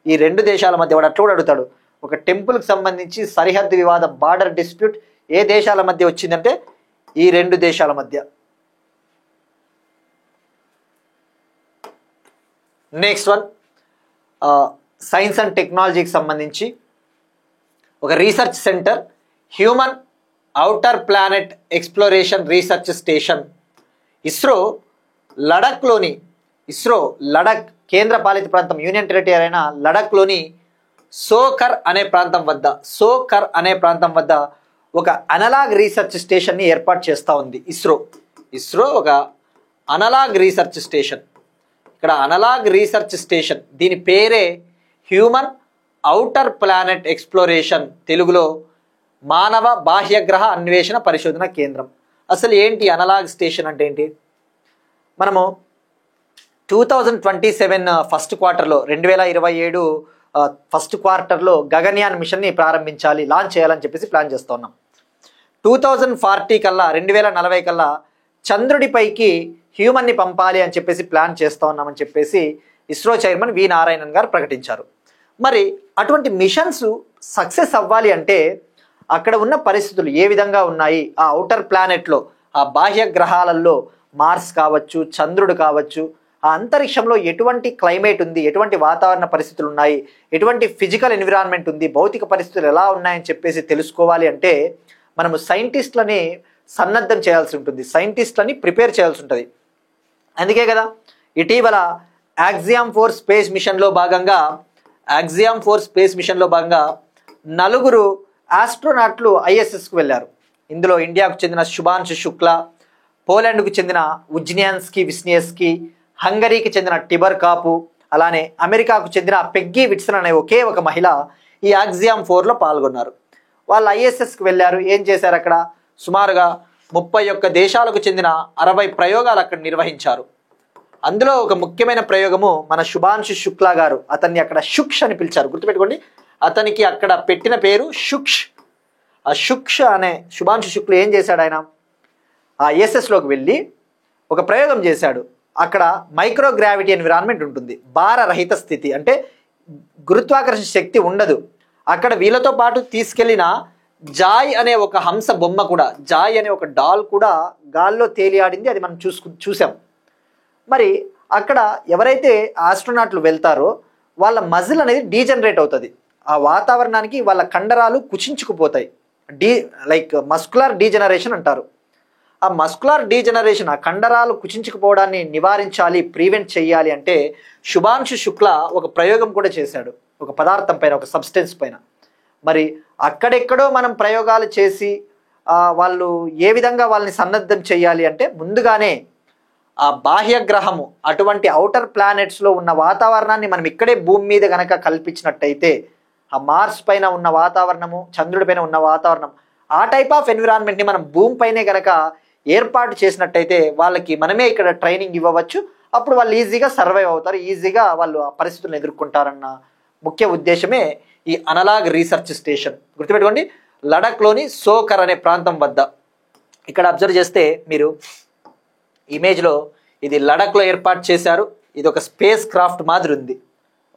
ఈ 2 దేశాల మధ్య, వాడు అట్లా కూడా అడుగుతాడు, ఒక టెంపుల్కి సంబంధించి సరిహద్దు వివాదం, బార్డర్ డిస్ప్యూట్ ఏ దేశాల మధ్య వచ్చిందంటే ఈ 2 దేశాల మధ్య. నెక్స్ట్ వన్, సైన్స్ అండ్ టెక్నాలజీకి సంబంధించి ఒక research centre, human outer planet exploration research station, ISRO Ladakh కేంద్ర పాలిత ప్రాంతం, యూనియన్ టెరిటరీ అయిన లడఖ్లోని సోకర్ అనే ప్రాంతం వద్ద ఒక అనలాగ్ రీసెర్చ్ స్టేషన్ని ఏర్పాటు చేస్తూ ఉంది ఇస్రో ఒక అనలాగ్ రీసెర్చ్ స్టేషన్. ఇక్కడ అనలాగ్ రీసెర్చ్ స్టేషన్, దీని పేరే హ్యూమన్ ఔటర్ ప్లానెట్ ఎక్స్ప్లోరేషన్, తెలుగులో మానవ బాహ్యగ్రహ అన్వేషణ పరిశోధన కేంద్రం. అసలు ఏంటి అనలాగ్ స్టేషన్ అంటే ఏంటి? మనము 2027 ఫస్ట్ క్వార్టర్లో, 2027 ఫస్ట్ క్వార్టర్లో గగన్యాన్ మిషన్ని ప్రారంభించాలి, లాంచ్ చేయాలని చెప్పేసి ప్లాన్ చేస్తూ ఉన్నాం. 2040 కల్లా, 2040 కల్లా చంద్రుడిపైకి హ్యూమన్ని పంపాలి అని చెప్పేసి ప్లాన్ చేస్తూ ఉన్నామని చెప్పేసి ఇస్రో చైర్మన్ వి నారాయణన్ గారు ప్రకటించారు. మరి అటువంటి మిషన్స్ సక్సెస్ అవ్వాలి అంటే అక్కడ ఉన్న పరిస్థితులు ఏ విధంగా ఉన్నాయి, ఆ ఔటర్ ప్లానెట్లో, ఆ బాహ్య గ్రహాలలో, మార్స్ కావచ్చు, చంద్రుడు కావచ్చు, ఆ అంతరిక్షంలో ఎటువంటి క్లైమేట్ ఉంది, ఎటువంటి వాతావరణ పరిస్థితులు ఉన్నాయి, ఎటువంటి ఫిజికల్ ఎన్విరాన్మెంట్ ఉంది, భౌతిక పరిస్థితులు ఎలా ఉన్నాయని చెప్పేసి తెలుసుకోవాలి అంటే మనము సైంటిస్టులని సన్నద్ధం చేయాల్సి ఉంటుంది, సైంటిస్టులని ప్రిపేర్ చేయాల్సి ఉంటుంది. అందుకే కదా ఇటీవల యాక్సియామ్ 4 స్పేస్ మిషన్లో భాగంగా నలుగురు ఆస్ట్రోనాట్లు ఐఎస్ఎస్కు వెళ్ళారు. ఇందులో ఇండియాకు చెందిన శుభాంశు శుక్లా, పోలాండ్కు చెందిన ఉజ్నియాన్స్కీ విస్నియస్కీ, హంగరీకి చెందిన టిబర్ కాపు, అలానే అమెరికాకు చెందిన పెగ్గీ విట్సన్ అనే ఒకే ఒక మహిళ ఈ ఆక్సియామ్ 4లో పాల్గొన్నారు. వాళ్ళు ఐఎస్ఎస్కి వెళ్ళారు. ఏం చేశారు? అక్కడ సుమారుగా 31 దేశాలకు చెందిన 60 ప్రయోగాలు అక్కడ నిర్వహించారు. అందులో ఒక ముఖ్యమైన ప్రయోగము మన శుభాంశు శుక్లా గారు, అతన్ని అక్కడ శుక్ష్ అని పిలిచారు. గుర్తుపెట్టుకోండి, అతనికి అక్కడ పెట్టిన పేరు శుక్ష్. ఆ శుక్ష్ అనే శుభాంశు శుక్లా ఏం చేశాడు? ఆయన ఆ ఐఎస్ఎస్లోకి వెళ్ళి ఒక ప్రయోగం చేశాడు. అక్కడ మైక్రోగ్రావిటీ ఎన్విరాన్మెంట్ ఉంటుంది, భారరహిత స్థితి, అంటే గురుత్వాకర్షణ శక్తి ఉండదు. అక్కడ వీళ్ళతో పాటు తీసుకెళ్లిన జాయ్ అనే ఒక హంస బొమ్మ కూడా, జాయ్ అనే ఒక డాల్ కూడా గాల్లో తేలియాడింది. అది మనం చూసాం. మరి అక్కడ ఎవరైతే ఆస్ట్రోనాట్లు వెళ్తారో వాళ్ళ మజిల్ అనేది డీజనరేట్ అవుతుంది. ఆ వాతావరణానికి వాళ్ళ కండరాలు కుచించుకుపోతాయి. లైక్ మస్కులర్ డీజనరేషన్ అంటారు. ఆ మస్కులర్ డీజనరేషన్, ఆ కండరాలు కుచించుకుపోవడాన్ని నివారించాలి, ప్రివెంట్ చేయాలి అంటే శుభాంశు శుక్లా ఒక ప్రయోగం కూడా చేశాడు, ఒక పదార్థం పైన, ఒక సబ్స్టెన్స్ పైన. మరి అక్కడెక్కడో మనం ప్రయోగాలు చేసి వాళ్ళు ఏ విధంగా వాళ్ళని సన్నద్ధం చేయాలి అంటే ముందుగానే ఆ బాహ్య గ్రహము, అటువంటి ఔటర్ ప్లానెట్స్లో ఉన్న వాతావరణాన్ని మనం ఇక్కడే భూమి మీద గనక కల్పించినట్టయితే, ఆ మార్స్ పైన ఉన్న వాతావరణము, చంద్రుడి పైన ఉన్న వాతావరణం, ఆ టైప్ ఆఫ్ ఎన్విరాన్మెంట్ని మనం భూమి పైనే గనక ఏర్పాటు చేసినట్టయితే వాళ్ళకి మనమే ఇక్కడ ట్రైనింగ్ ఇవ్వవచ్చు. అప్పుడు వాళ్ళు ఈజీగా సర్వైవ్ అవుతారు, ఈజీగా వాళ్ళు ఆ పరిస్థితులను ఎదుర్కొంటారన్న ముఖ్య ఉద్దేశమే ఈ అనలాగ్ రీసెర్చ్ స్టేషన్. గుర్తుపెట్టుకోండి, లడఖ్లోని సోకర్ అనే ప్రాంతం వద్ద. ఇక్కడ అబ్జర్వ్ చేస్తే మీరు ఇమేజ్లో ఇది లడఖ్లో ఏర్పాటు చేశారు. ఇది ఒక స్పేస్ క్రాఫ్ట్ మాదిరి ఉంది,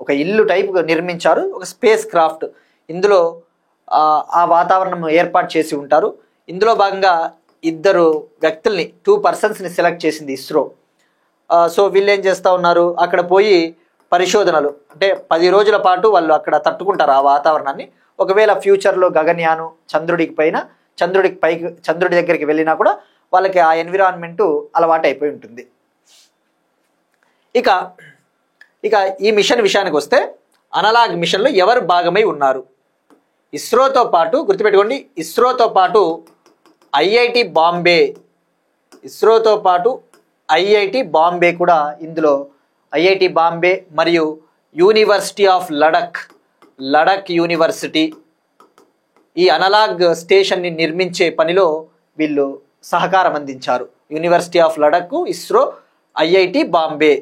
ఒక ఇల్లు టైప్ నిర్మించారు, ఒక స్పేస్ క్రాఫ్ట్. ఇందులో ఆ వాతావరణం ఏర్పాటు చేసి ఉంటారు. ఇందులో భాగంగా 2 వ్యక్తుల్ని, 2 పర్సన్స్ని సెలెక్ట్ చేసింది ఇస్రో. సో వీళ్ళు ఏం చేస్తూ ఉన్నారు? అక్కడ పోయి పరిశోధనలు, అంటే 10 రోజుల పాటు వాళ్ళు అక్కడ తట్టుకుంటారు ఆ వాతావరణాన్ని. ఒకవేళ ఫ్యూచర్లో గగన్యాను చంద్రుడి దగ్గరికి వెళ్ళినా కూడా వాళ్ళకి ఆ ఎన్విరాన్మెంటు అలవాటు అయిపోయి ఉంటుంది. ఇక ఈ మిషన్ విషయానికి వస్తే, అనలాగ్ మిషన్లో ఎవరు భాగమై ఉన్నారు? ఇస్రోతో పాటు, గుర్తుపెట్టుకోండి, ఇస్రోతో పాటు ఐఐటి బాంబే కూడా ఇందులో, ఐఐటి బాంబే మరియు యూనివర్సిటీ ఆఫ్ లడఖ్ యూనివర్సిటీ ఈ అనలాగ్ స్టేషన్ని నిర్మించే పనిలో వీళ్ళు సహకారం అందించారు. University of Ladakh, ISRO, IIT Bombay.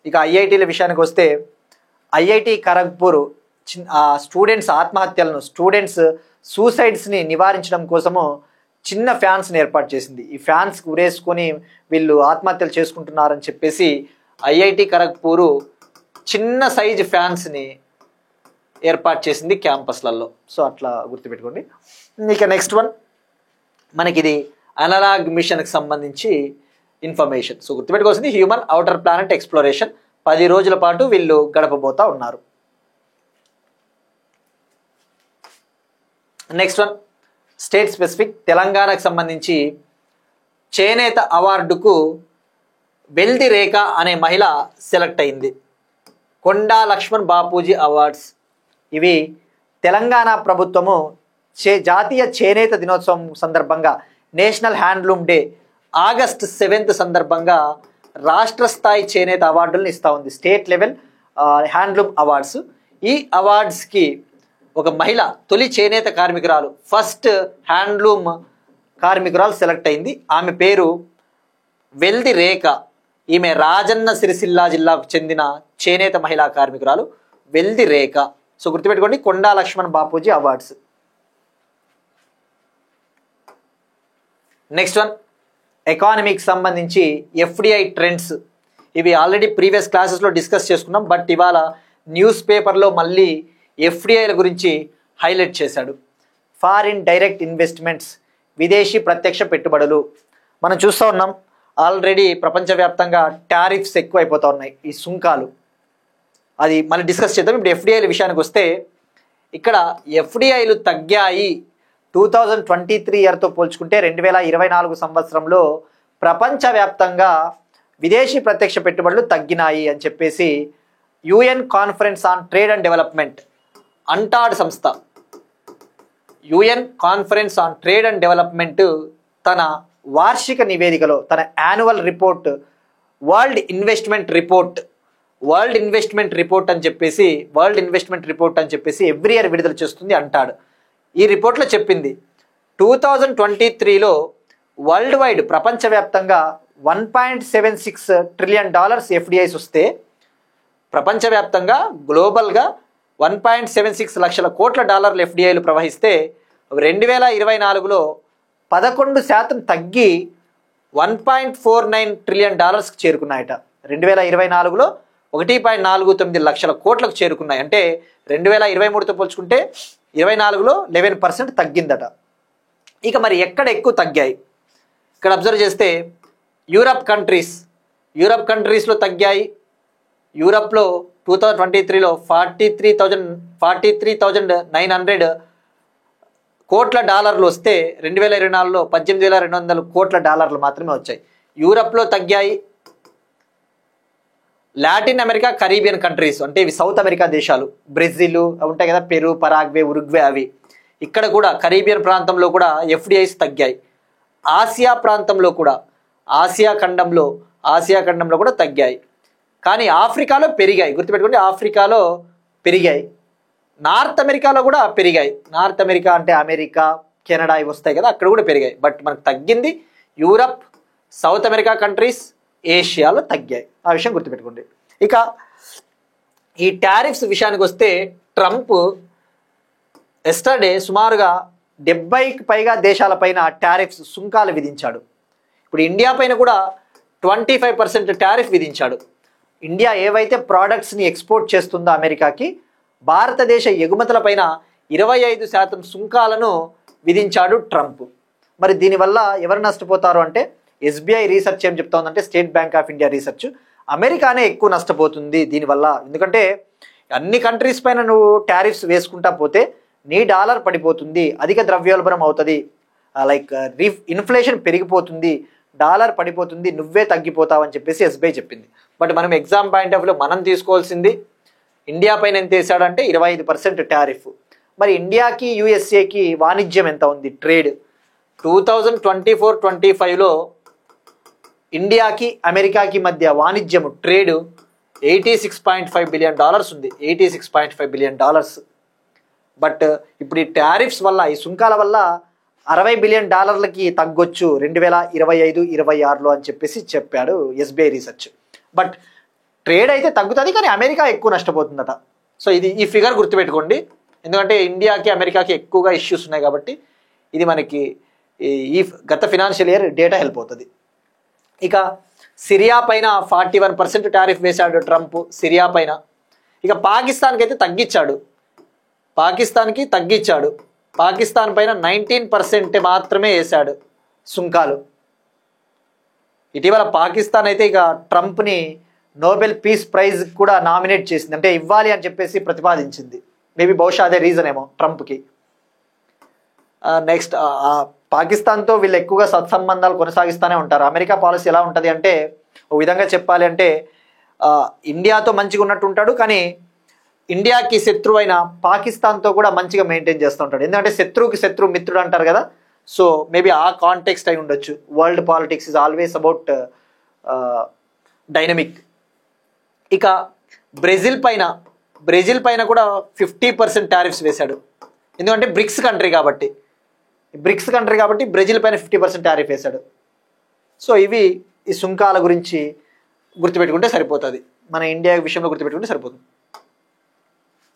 ఇక ఐఐటీల విషయానికి వస్తే, ఐఐటి ఖరగ్పూర్ స్టూడెంట్స్ ఆత్మహత్యలను, స్టూడెంట్స్ సూసైడ్స్ని నివారించడం కోసము చిన్న ఫ్యాన్స్ని ఏర్పాటు చేసింది. ఈ ఫ్యాన్స్ ఉరేసుకొని వీళ్ళు ఆత్మహత్యలు చేసుకుంటున్నారని చెప్పేసి ఐఐటి ఖరగ్పూర్ చిన్న సైజ్ ఫ్యాన్స్ని ఏర్పాటు చేసింది క్యాంపస్లలో. సో అట్లా గుర్తుపెట్టుకోండి. ఇక నెక్స్ట్ వన్, మనకి ఇది అనలాగ్ మిషన్కి సంబంధించి ఇన్ఫర్మేషన్. సో గుర్తుపెట్టుకోవాల్సింది హ్యూమన్ అవుటర్ ప్లానెట్ ఎక్స్ప్లోరేషన్. 10 రోజుల పాటు వీళ్ళు గడపబోతా ఉన్నారు. Next one, state specific. తెలంగాణకు సంబంధించి చేనేత అవార్డుకు వెల్ది రేఖ అనే మహిళ సెలెక్ట్ అయింది. కొండా లక్ష్మణ్ బాపూజీ అవార్డ్స్, ఇవి తెలంగాణ ప్రభుత్వము జాతీయ చేనేత దినోత్సవం సందర్భంగా, నేషనల్ హ్యాండ్లూమ్ డే ఆగస్ట్ 7 సందర్భంగా రాష్ట్ర స్థాయి చేనేత అవార్డులను ఇస్తూ ఉంది. State level handloom awards. ఈ అవార్డ్స్కి ఒక మహిళ, తొలి చేనేత కార్మికురాలు, ఫస్ట్ హ్యాండ్లూమ్ కార్మికురాలు సెలెక్ట్ అయింది. ఆమె పేరు వెల్ది రేఖ. ఈమె రాజన్న సిరిసిల్ల జిల్లాకు చెందిన చేనేత మహిళా కార్మికురాలు వెల్ది రేఖ. సో గుర్తుపెట్టుకోండి, Konda Laxman Bapuji awards. Next one, ఎకానమీకి సంబంధించి ఎఫ్డిఐ ట్రెండ్స్. ఇవి ఆల్రెడీ ప్రీవియస్ క్లాసెస్లో డిస్కస్ చేసుకున్నాం, బట్ ఇవాళ న్యూస్ పేపర్లో మళ్ళీ ఎఫ్డిఐల గురించి హైలైట్ చేశాడు. ఫారిన్ డైరెక్ట్ ఇన్వెస్ట్మెంట్స్, విదేశీ ప్రత్యక్ష పెట్టుబడులు. మనం చూస్తూ ఉన్నాం, ఆల్రెడీ ప్రపంచవ్యాప్తంగా టారిఫ్స్ ఎక్కువ అయిపోతూ ఉన్నాయి, ఈ సుంకాలు. అది మళ్ళీ డిస్కస్ చేద్దాం. ఇప్పుడు ఎఫ్డిఐల విషయానికి వస్తే, ఇక్కడ ఎఫ్డిఐలు తగ్గాయి 2023 ఇయర్తో పోల్చుకుంటే. 2024 సంవత్సరంలో ప్రపంచవ్యాప్తంగా విదేశీ ప్రత్యక్ష పెట్టుబడులు తగ్గినాయి అని చెప్పేసి UN conference on trade and development, UNCTAD సంస్థ, UN conference on trade and development తన వార్షిక నివేదికలో తన annual report world investment report అని చెప్పేసి ఎవ్రీ ఇయర్ విడుదల చేస్తుంది అంటాడు. ఈ రిపోర్ట్లో చెప్పింది 2023లో వరల్డ్ వైడ్ ప్రపంచవ్యాప్తంగా $1.76 ట్రిలియన్ ఎఫ్డిఐస్ వస్తే ప్రపంచవ్యాప్తంగా గ్లోబల్గా 1.76 లక్షల కోట్ల డాలర్ల ఎఫ్డిఐలు ప్రవహిస్తే 2024లో 11% తగ్గి $1.49 ట్రిలియన్ చేరుకున్నాయట. 2024లో 1.49 లక్షల కోట్లకు చేరుకున్నాయి. అంటే 2023తో పోల్చుకుంటే 24లో 11% తగ్గిందట. ఇక మరి ఎక్కడ ఎక్కువ తగ్గాయి? ఇక్కడ అబ్జర్వ్ చేస్తే యూరప్ కంట్రీస్లో తగ్గాయి. యూరప్లో 2023లో 43,900 కోట్ల డాలర్లు వస్తే 2024లో 18,200 కోట్ల డాలర్లు మాత్రమే వచ్చాయి. యూరప్లో తగ్గాయి. లాటిన్ అమెరికా, కరీబియన్ కంట్రీస్ అంటే ఇవి సౌత్ అమెరికా దేశాలు, బ్రెజిల్ ఉంటాయి కదా, పెరు, పరాగ్వే, ఉరుగ్వే, అవి ఇక్కడ కూడా కరీబియన్ ప్రాంతంలో కూడా ఎఫ్డిఐస్ తగ్గాయి. ఆసియా ప్రాంతంలో కూడా ఆసియా ఖండంలో కూడా తగ్గాయి. కానీ ఆఫ్రికాలో పెరిగాయి. గుర్తుపెట్టుకోండి, ఆఫ్రికాలో పెరిగాయి. నార్త్ అమెరికాలో కూడా పెరిగాయి. నార్త్ అమెరికా అంటే అమెరికా, కెనడా ఇవి వస్తాయి కదా, అక్కడ కూడా పెరిగాయి. బట్ మనకు తగ్గింది యూరప్, సౌత్ అమెరికా కంట్రీస్, ఏషియాలో తగ్గాయి. ఆ విషయం గుర్తుపెట్టుకోండి. ఇక ఈ టారిఫ్స్ విషయానికి వస్తే ట్రంప్ ఎస్టర్డే సుమారుగా 70కి పైగా దేశాలపైన టారిఫ్స్ సుంకాలు విధించాడు. ఇప్పుడు ఇండియా పైన కూడా 25% టారిఫ్ విధించాడు. ఇండియా ఏవైతే ప్రోడక్ట్స్ని ఎక్స్పోర్ట్ చేస్తుందో అమెరికాకి, భారతదేశ ఎగుమతుల పైన 25% సుంకాలను విధించాడు ట్రంప్. మరి దీనివల్ల ఎవరు నష్టపోతారు అంటే ఎస్బీఐ రీసెర్చ్ ఏం చెప్తోందంటే, state bank of India research, అమెరికానే ఎక్కువ నష్టపోతుంది దీనివల్ల. ఎందుకంటే అన్ని కంట్రీస్ పైన నువ్వు టారిఫ్స్ వేసుకుంటా పోతే నీ డాలర్ పడిపోతుంది, అధిక ద్రవ్యోల్బణం అవుతుంది, లైక్ ఇన్ఫ్లేషన్ పెరిగిపోతుంది, డాలర్ పడిపోతుంది, నువ్వే తగ్గిపోతావు అని చెప్పేసి ఎస్బీఐ చెప్పింది. బట్ మనం ఎగ్జామ్ పాయింట్ ఆఫ్ వ్యూలో మనం తీసుకోవాల్సింది ఇండియా పైన ఎంత వేసాడంటే 25% టారిఫ్. మరి ఇండియాకి యూఎస్ఏకి వాణిజ్యం ఎంత ఉంది? ట్రేడ్ 2024-25లో ఇండియాకి అమెరికాకి మధ్య వాణిజ్యము ట్రేడ్ $86.5 బిలియన్ ఉంది. $86.5 బిలియన్. బట్ ఇప్పుడు ఈ టారిఫ్స్ వల్ల, ఈ సుంకాల వల్ల $60 బిలియన్ తగ్గొచ్చు 2025-26లో అని చెప్పేసి చెప్పాడు ఎస్బీఐ రీసెర్చ్. బట్ ట్రేడ్ అయితే తగ్గుతుంది, కానీ అమెరికా ఎక్కువ నష్టపోతుందట. సో ఈ ఫిగర్ గుర్తుపెట్టుకోండి, ఎందుకంటే ఇండియాకి అమెరికాకి ఎక్కువగా ఇష్యూస్ ఉన్నాయి కాబట్టి ఇది మనకి ఈ గత ఫినాన్షియల్ ఇయర్ డేటా హెల్ప్ అవుతుంది. ఇక సిరియా పైన 41% టారిఫ్ వేశాడు ట్రంప్, సిరియా పైన. ఇక పాకిస్తాన్కి అయితే తగ్గించాడు, పాకిస్తాన్ పైన 19% మాత్రమే వేశాడు సుంకాలు. ఇటీవల పాకిస్తాన్ అయితే ఇక ట్రంప్ని నోబెల్ పీస్ ప్రైజ్ కూడా నామినేట్ చేసింది, అంటే ఇవ్వాలి అని చెప్పేసి ప్రతిపాదించింది. మేబీ బహుశా అదే రీజన్ ఏమో ట్రంప్కి. నెక్స్ట్ పాకిస్తాన్తో వీళ్ళు ఎక్కువగా సత్సంబంధాలు కొనసాగిస్తూనే ఉంటారు. అమెరికా పాలసీ ఎలా ఉంటుంది అంటే, ఒక విధంగా చెప్పాలి అంటే ఇండియాతో మంచిగా ఉన్నట్టు ఉంటాడు, కానీ ఇండియాకి శత్రువు అయిన పాకిస్తాన్తో కూడా మంచిగా మెయింటైన్ చేస్తూ ఉంటాడు. ఎందుకంటే శత్రువుకి శత్రువు మిత్రుడు అంటారు కదా, సో మేబీ ఆ కాంటెక్స్ట్ అయి ఉండొచ్చు. World politics is always about dynamic. ఇక బ్రెజిల్ పైన కూడా 50% టారిఫ్స్ వేశాడు. ఎందుకంటే బ్రిక్స్ కంట్రీ కాబట్టి బ్రెజిల్ పైన 50% టారిఫ్ వేశాడు. సో ఇవి ఈ సుంకాల గురించి గుర్తుపెట్టుకుంటే సరిపోతుంది, మన ఇండియా విషయంలో గుర్తుపెట్టుకుంటే సరిపోతుంది.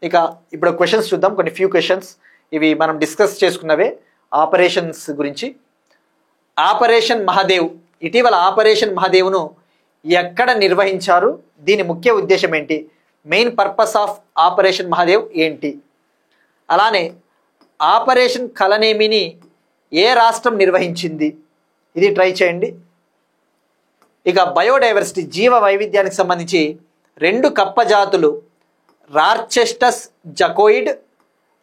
ఇక ఇప్పుడు క్వశ్చన్స్ చూద్దాం, కొన్ని ఫ్యూ క్వశ్చన్స్. ఇవి మనం డిస్కస్ చేసుకున్నవే ఆపరేషన్స్ గురించి. ఆపరేషన్ మహాదేవ్, ఇటీవల ఆపరేషన్ మహాదేవ్ను ఎక్కడ నిర్వహించారు? దీని ముఖ్య ఉద్దేశం ఏంటి? Main purpose of operation Mahadev ఏంటి? అలానే ఆపరేషన్ కలనేమిని ఏ రాష్ట్రం నిర్వహించింది? ఇది ట్రై చేయండి. ఇక బయోడైవర్సిటీ, జీవ వైవిధ్యానికి సంబంధించి 2 కప్ప జాతులు, రార్చెస్టస్ జకోయిడ్,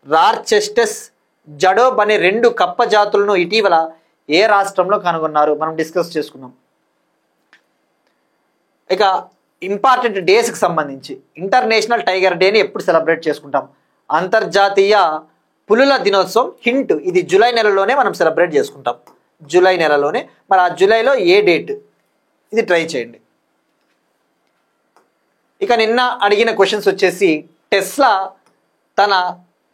రార్చెస్టస్ జడోబ్ అనే 2 కప్ప జాతులను ఇటీవల ఏ రాష్ట్రంలో కనుగొన్నారు? మనం డిస్కస్ చేసుకున్నాం. ఇక ఇంపార్టెంట్ డేస్కి సంబంధించి ఇంటర్నేషనల్ టైగర్ డేని ఎప్పుడు సెలబ్రేట్ చేసుకుంటాం? అంతర్జాతీయ పులుల దినోత్సవం హింట్, ఇది జూలై నెలలోనే మనం సెలబ్రేట్ చేసుకుంటాం, జూలై నెలలోనే. మరి ఆ జూలైలో ఏ డేట్, ఇది ట్రై చేయండి. ఇక నిన్న అడిగిన క్వశ్చన్స్ వచ్చేసి, టెస్లా తన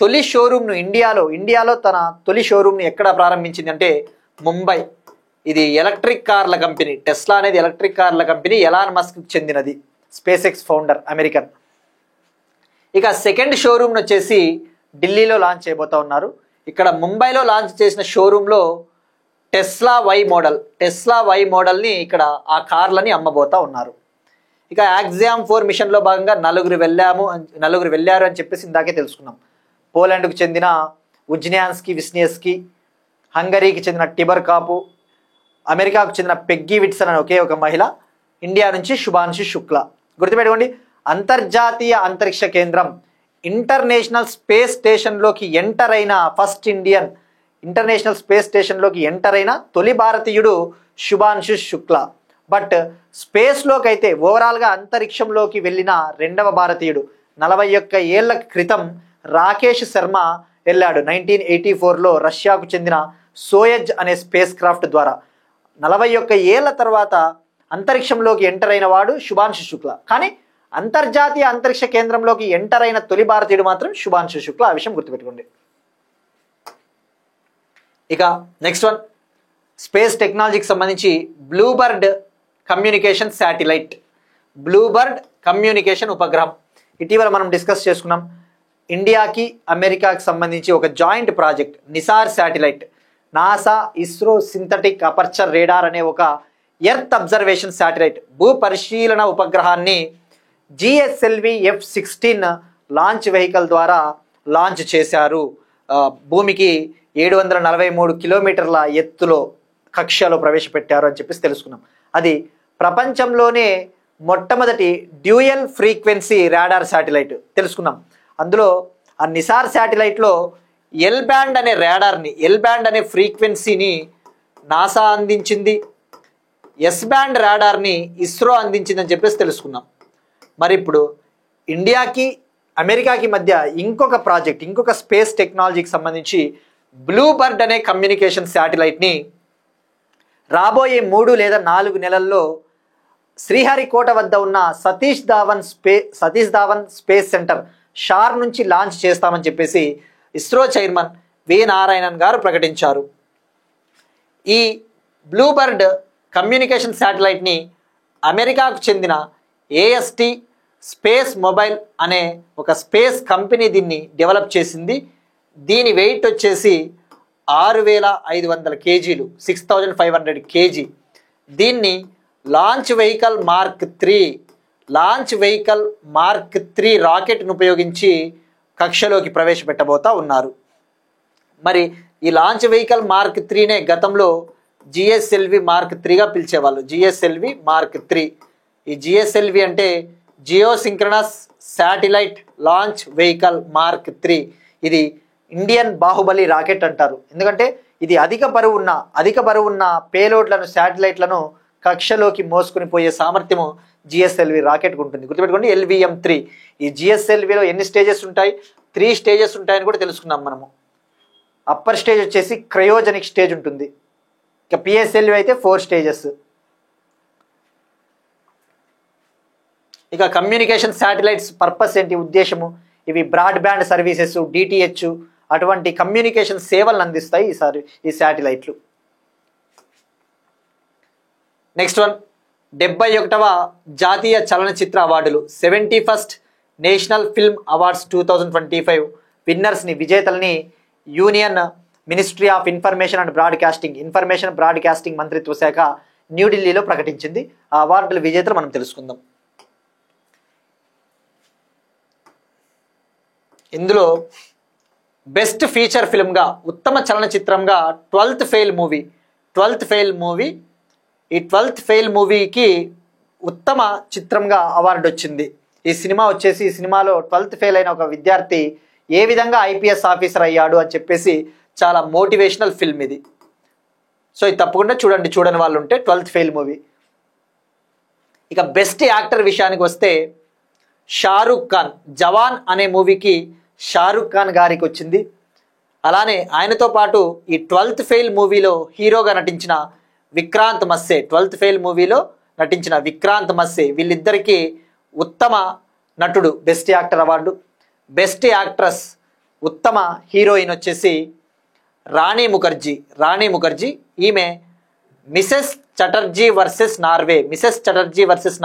తొలి షోరూమ్ను ఇండియాలో తన తొలి షోరూమ్ని ఎక్కడ ప్రారంభించింది అంటే ముంబై. ఇది ఎలక్ట్రిక్ కార్ల కంపెనీ. టెస్లా అనేది ఎలక్ట్రిక్ కార్ల కంపెనీ, ఎలాన్ మస్క్కి చెందినది, స్పేస్ ఎక్స్ ఫౌండర్, అమెరికన్. ఇక సెకండ్ షోరూమ్ను వచ్చేసి ఢిల్లీలో లాంచ్ చేయబోతా ఉన్నారు. ఇక్కడ ముంబైలో లాంచ్ చేసిన షోరూంలో టెస్లా వై మోడల్ని ఇక్కడ ఆ కార్లని అమ్మబోతా ఉన్నారు. ఇక ఎగ్జామ్ 4 మిషన్లో భాగంగా నలుగురు వెళ్ళారు అని చెప్పేసి ఇందాకే తెలుసుకున్నాం. పోలాండ్కు చెందిన విస్నియస్కి, హంగరీకి చెందిన టిబర్ కాపు, అమెరికాకు చెందిన పెగ్గీ విట్సన్ అనే ఒకే ఒక మహిళ, ఇండియా నుంచి శుభాంశు శుక్ల. గుర్తుపెట్టుకోండి, అంతర్జాతీయ అంతరిక్ష కేంద్రం ఇంటర్నేషనల్ స్పేస్ స్టేషన్లోకి ఎంటర్ అయిన ఫస్ట్ ఇండియన్, ఇంటర్నేషనల్ స్పేస్ స్టేషన్లోకి ఎంటర్ అయిన తొలి భారతీయుడు శుభాంశు శుక్ల. బట్ స్పేస్లోకి అయితే ఓవరాల్గా అంతరిక్షంలోకి వెళ్ళిన రెండవ భారతీయుడు 41 ఏళ్ల క్రితం రాకేష్ శర్మ వెళ్ళాడు. 1984లో రష్యాకు చెందిన సోయజ్ అనే స్పేస్ క్రాఫ్ట్ ద్వారా. 41 ఏళ్ల తర్వాత అంతరిక్షంలోకి ఎంటర్ అయిన వాడు శుభాంశు శుక్ల. కానీ అంతర్జాతీయ అంతరిక్ష కేంద్రంలోకి ఎంటర్ అయిన తొలి భారతీయుడు మాత్రం శుభాంశు శుక్ల. ఆ విషయం గుర్తుపెట్టుకోండి. ఇక నెక్స్ట్ వన్, స్పేస్ టెక్నాలజీకి సంబంధించి BlueBird communication satellite, BlueBird communication ఉపగ్రహం ఇటీవల మనం డిస్కస్ చేసుకున్నాం. ఇండియాకి అమెరికాకి సంబంధించి ఒక joint project Nisar satellite. NASA ISRO synthetic aperture radar అనే ఒక ఎర్త్ అబ్జర్వేషన్ శాటిలైట్ భూ పరిశీలన ఉపగ్రహాన్ని GSLV F-16 లాంచ్ వెహికల్ ద్వారా లాంచ్ చేశారు. భూమికి 743 కిలోమీటర్ల ఎత్తులో కక్షలో ప్రవేశపెట్టారు అని చెప్పేసి తెలుసుకున్నాం. అది ప్రపంచంలోనే మొట్టమొదటి డ్యూయల్ ఫ్రీక్వెన్సీ రాడార్ శాటిలైట్ తెలుసుకున్నాం. అందులో ఆ నిసార్ శాటిలైట్లో ఎల్ బ్యాండ్ అనే ఫ్రీక్వెన్సీని నాసా అందించింది, ఎస్ బ్యాండ్ రాడార్ని ఇస్రో అందించిందని చెప్పేసి తెలుసుకున్నాం. మరి ఇప్పుడు ఇండియాకి అమెరికాకి మధ్య ఇంకొక స్పేస్ టెక్నాలజీకి సంబంధించి బ్లూబర్డ్ అనే కమ్యూనికేషన్ శాటిలైట్ని రాబోయే 3 లేదా 4 నెలల్లో శ్రీహరికోట వద్ద ఉన్న సతీష్ ధావన్ స్పేస్ సెంటర్ షార్ నుంచి లాంచ్ చేస్తామని చెప్పేసి ఇస్రో చైర్మన్ వి నారాయణన్ గారు ప్రకటించారు. ఈ బ్లూబర్డ్ కమ్యూనికేషన్ శాటిలైట్ని అమెరికాకు చెందిన AST స్పేస్ మొబైల్ అనే ఒక స్పేస్ కంపెనీ దీన్ని డెవలప్ చేసింది. దీని వెయిట్ వచ్చేసి 6,500 కేజీలు, 6,500 కేజీ. దీన్ని లాంచ్ వెహికల్ మార్క్ 3 రాకెట్ను ఉపయోగించి కక్షలోకి ప్రవేశపెట్టబోతా ఉన్నారు. మరి ఈ లాంచ్ వెహికల్ మార్క్ 3నే గతంలో GSLV మార్క్ 3గా పిలిచేవాళ్ళు. GSLV mark 3. ఈ GSLV అంటే geosynchronous satellite launch vehicle mark 3. ఇది ఇండియన్ బాహుబలి రాకెట్ అంటారు. ఎందుకంటే ఇది అధిక బరువున్న పేలోడ్లను, శాటిలైట్లను కక్షలోకి మోసుకుని పోయే సామర్థ్యము GSLV రాకెట్కు ఉంటుంది. గుర్తుపెట్టుకోండి, LVM-3. ఈ GSLVలో ఎన్ని స్టేజెస్ ఉంటాయి? 3 స్టేజెస్ ఉంటాయని కూడా తెలుసుకున్నాం మనము. అప్పర్ స్టేజ్ వచ్చేసి క్రయోజనిక్ స్టేజ్ ఉంటుంది. ఇక PSLV అయితే 4 స్టేజెస్. ఇక కమ్యూనికేషన్ శాటిలైట్స్ పర్పస్ ఏంటి, ఉద్దేశము? ఇవి బ్రాడ్బ్యాండ్ సర్వీసెస్, DTH అటువంటి కమ్యూనికేషన్ సేవలను అందిస్తాయి ఈ శాటిలైట్లు. నెక్స్ట్ వన్, 71వ జాతీయ చలనచిత్ర అవార్డులు, 71st నేషనల్ ఫిల్మ్ అవార్డ్స్ 2025 విన్నర్స్ని, విజేతల్ని union ministry of information broadcasting మంత్రిత్వ శాఖ న్యూఢిల్లీలో ప్రకటించింది. ఆ అవార్డుల విజేతలు మనం తెలుసుకుందాం. ఇందులో బెస్ట్ ఫీచర్ ఫిల్మ్గా, ఉత్తమ చలనచిత్రంగా 12th ఫెయిల్ మూవీ ఈ 12th ఫెయిల్ మూవీకి ఉత్తమ చిత్రంగా అవార్డు వచ్చింది. ఈ సినిమాలో 12th ఫెయిల్ అయిన ఒక విద్యార్థి ఏ విధంగా IPS ఆఫీసర్ అయ్యాడు అని చెప్పేసి చాలా మోటివేషనల్ ఫిల్మ్ ఇది. సో ఇది తప్పకుండా చూడని వాళ్ళు ఉంటే 12th ఫెయిల్ మూవీ. ఇక బెస్ట్ యాక్టర్ విషయానికి వస్తే షారుఖ్ ఖాన్, జవాన్ అనే మూవీకి షారుఖ్ ఖాన్ గారికి వచ్చింది. అలానే ఆయనతో పాటు ఈ 12th ఫెయిల్ మూవీలో హీరోగా నటించిన విక్రాంత్ మస్సే, 12th ఫెయిల్ మూవీలో నటించిన విక్రాంత్ మస్సే, వీళ్ళిద్దరికీ ఉత్తమ నటుడు best actor award. Best actress ఉత్తమ హీరోయిన్ వచ్చేసి రాణి ముఖర్జీ. ఈమె మిసెస్ చటర్జీ వర్సెస్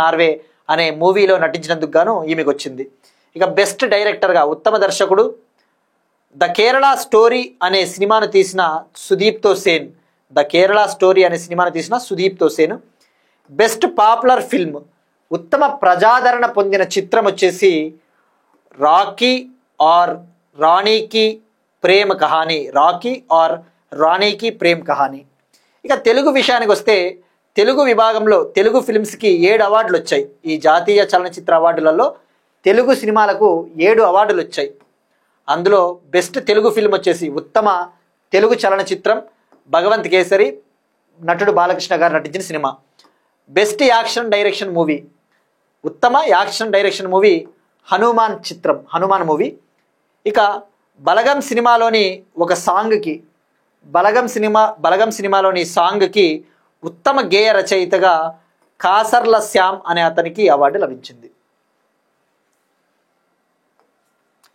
నార్వే అనే మూవీలో నటించినందుకు గాను ఈమెకు వచ్చింది. ఇక బెస్ట్ డైరెక్టర్గా ఉత్తమ దర్శకుడు ద కేరళ స్టోరీ అనే సినిమాను తీసిన Sudipto Sen. Best popular film ఉత్తమ ప్రజాదరణ పొందిన చిత్రం వచ్చేసి రాకీ ఆర్ రాణీకి ప్రేమ్ కహానీ. ఇక తెలుగు విషయానికి వస్తే తెలుగు విభాగంలో తెలుగు ఫిల్మ్స్కి 7 అవార్డులు వచ్చాయి. ఈ జాతీయ చలనచిత్ర అవార్డులలో తెలుగు సినిమాలకు 7 అవార్డులు వచ్చాయి. అందులో బెస్ట్ తెలుగు ఫిల్మ్ వచ్చేసి ఉత్తమ తెలుగు చలనచిత్రం భగవంత్ కేసరి, నటుడు బాలకృష్ణ గారు నటించిన సినిమా. బెస్ట్ యాక్షన్ డైరెక్షన్ మూవీ ఉత్తమ action direction movie Hanuman movie. ఇక బలగం సినిమాలోని ఒక సాంగ్కి బలగం సినిమాలోని సాంగ్కి ఉత్తమ గేయ రచయితగా కాసర్ల శ్యామ్ అనే అతనికి అవార్డు లభించింది.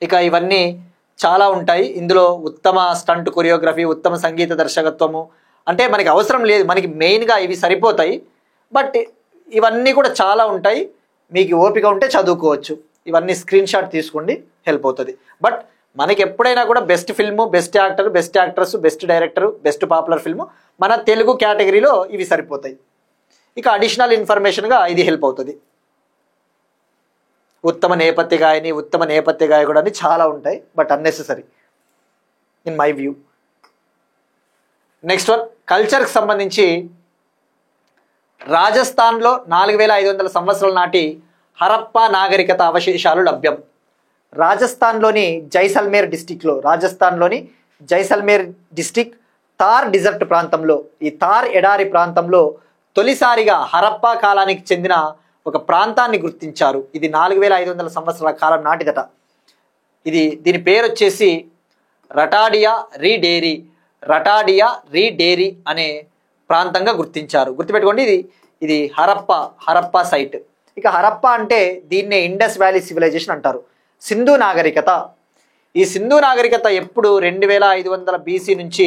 ఇక ఇవన్నీ చాలా ఉంటాయి. ఇందులో ఉత్తమ స్టంట్ కొరియోగ్రఫీ, ఉత్తమ సంగీత దర్శకత్వము అంటే మనకి అవసరం లేదు, మనకి మెయిన్గా ఇవి సరిపోతాయి. బట్ ఇవన్నీ కూడా చాలా ఉంటాయి, మీకు ఓపిక ఉంటే చదువుకోవచ్చు. ఇవన్నీ స్క్రీన్ షాట్ తీసుకోండి, హెల్ప్ అవుతుంది. బట్ మనకి ఎప్పుడైనా కూడా best film, best actor, best actress, best director, best popular film మన తెలుగు కేటగిరీలో ఇవి సరిపోతాయి. ఇక అడిషనల్ ఇన్ఫర్మేషన్గా ఇది హెల్ప్ అవుతుంది. ఉత్తమ నేపథ్య గాయకుడు అని చాలా ఉంటాయి, but unnecessary in my view. Next one కల్చర్కి సంబంధించి రాజస్థాన్లో 4500 సంవత్సరాల నాటి హరప్పా నాగరికత అవశేషాలు లభ్యం. రాజస్థాన్లోని జైసల్మేర్ డిస్టిక్ థార్ డిజర్ట్ ప్రాంతంలో, ఈ థార్ ఎడారి ప్రాంతంలో తొలిసారిగా హరప్పా కాలానికి చెందిన ఒక ప్రాంతాన్ని గుర్తించారు. ఇది 4500 సంవత్సరాల కాలం నాటిదట. దీని పేరు వచ్చేసి రటాడియా రీ డేరీ అనే ప్రాంతంగా గుర్తించారు. గుర్తుపెట్టుకోండి, ఇది హరప్పా సైట్. ఇక హరప్పా అంటే దీన్నే ఇండస్ వ్యాలీ సివిలైజేషన్ అంటారు. సింధు నాగరికత, ఈ సింధు నాగరికత ఎప్పుడు 2500 బీసీ నుంచి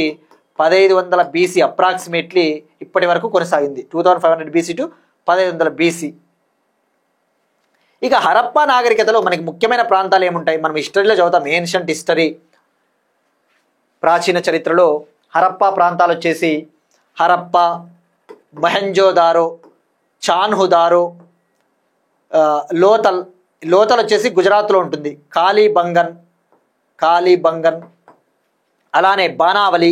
1500 బీసీ అప్రాక్సిమేట్లీ ఇప్పటి వరకు కొనసాగింది. 2500 బీసీ టు 1500 బీసీ. ఇక హరప్పా నాగరికతలో మనకి ముఖ్యమైన ప్రాంతాలు ఏముంటాయి, మనం హిస్టరీలో చదువుతాం. ఏన్షియంట్ హిస్టరీ, ప్రాచీన చరిత్రలో హరప్పా ప్రాంతాలు వచ్చేసి హరప్పా, మొహెంజోదారో, చాన్హుదారో, లోతల్ వచ్చేసి గుజరాత్లో ఉంటుంది, కాళీబంగన్, అలానే బానావలి,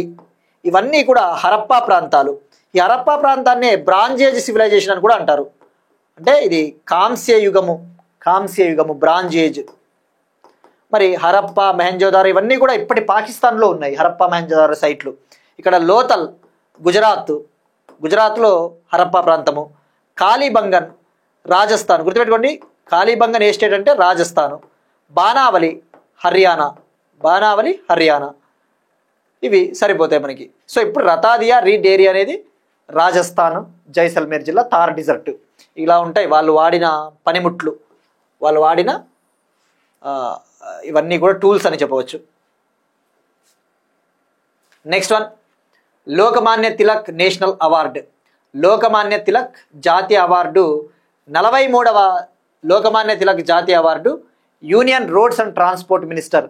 ఇవన్నీ కూడా హరప్పా ప్రాంతాలు. ఈ హరప్పా ప్రాంతాన్నే బ్రాంజ్ ఏజ్ సివిలైజేషన్ అని కూడా అంటారు. అంటే ఇది కాంస్య యుగము బ్రాంజ్ ఏజ్. మరి హరప్పా, మొహెంజోదారో ఇవన్నీ కూడా ఇప్పటి పాకిస్తాన్లో ఉన్నాయి. హరప్పా, మొహెంజోదారో సైట్లు. ఇక్కడ లోతల్ గుజరాత్లో హరప్పా ప్రాంతము. కాళీబంగన్ రాజస్థాన్, గుర్తుపెట్టుకోండి, కాళీబంగన్ ఏ స్టేట్ అంటే రాజస్థాను. బానావలి హర్యానా. ఇవి సరిపోతాయి మనకి. సో ఇప్పుడు రతాదియా రీ డేరీ అనేది రాజస్థాన్, జైసల్మేర్ జిల్లా, థార్ డిజర్ట్. ఇలా ఉంటాయి వాళ్ళు వాడిన పనిముట్లు, వాళ్ళు వాడిన ఇవన్నీ కూడా టూల్స్ అని చెప్పవచ్చు. Next one Lokmanya Tilak national award. Lokmanya Tilak జాతీయ అవార్డు 43వ లోకమాన్య తిలక్ జాతీయ award union roads and transport minister,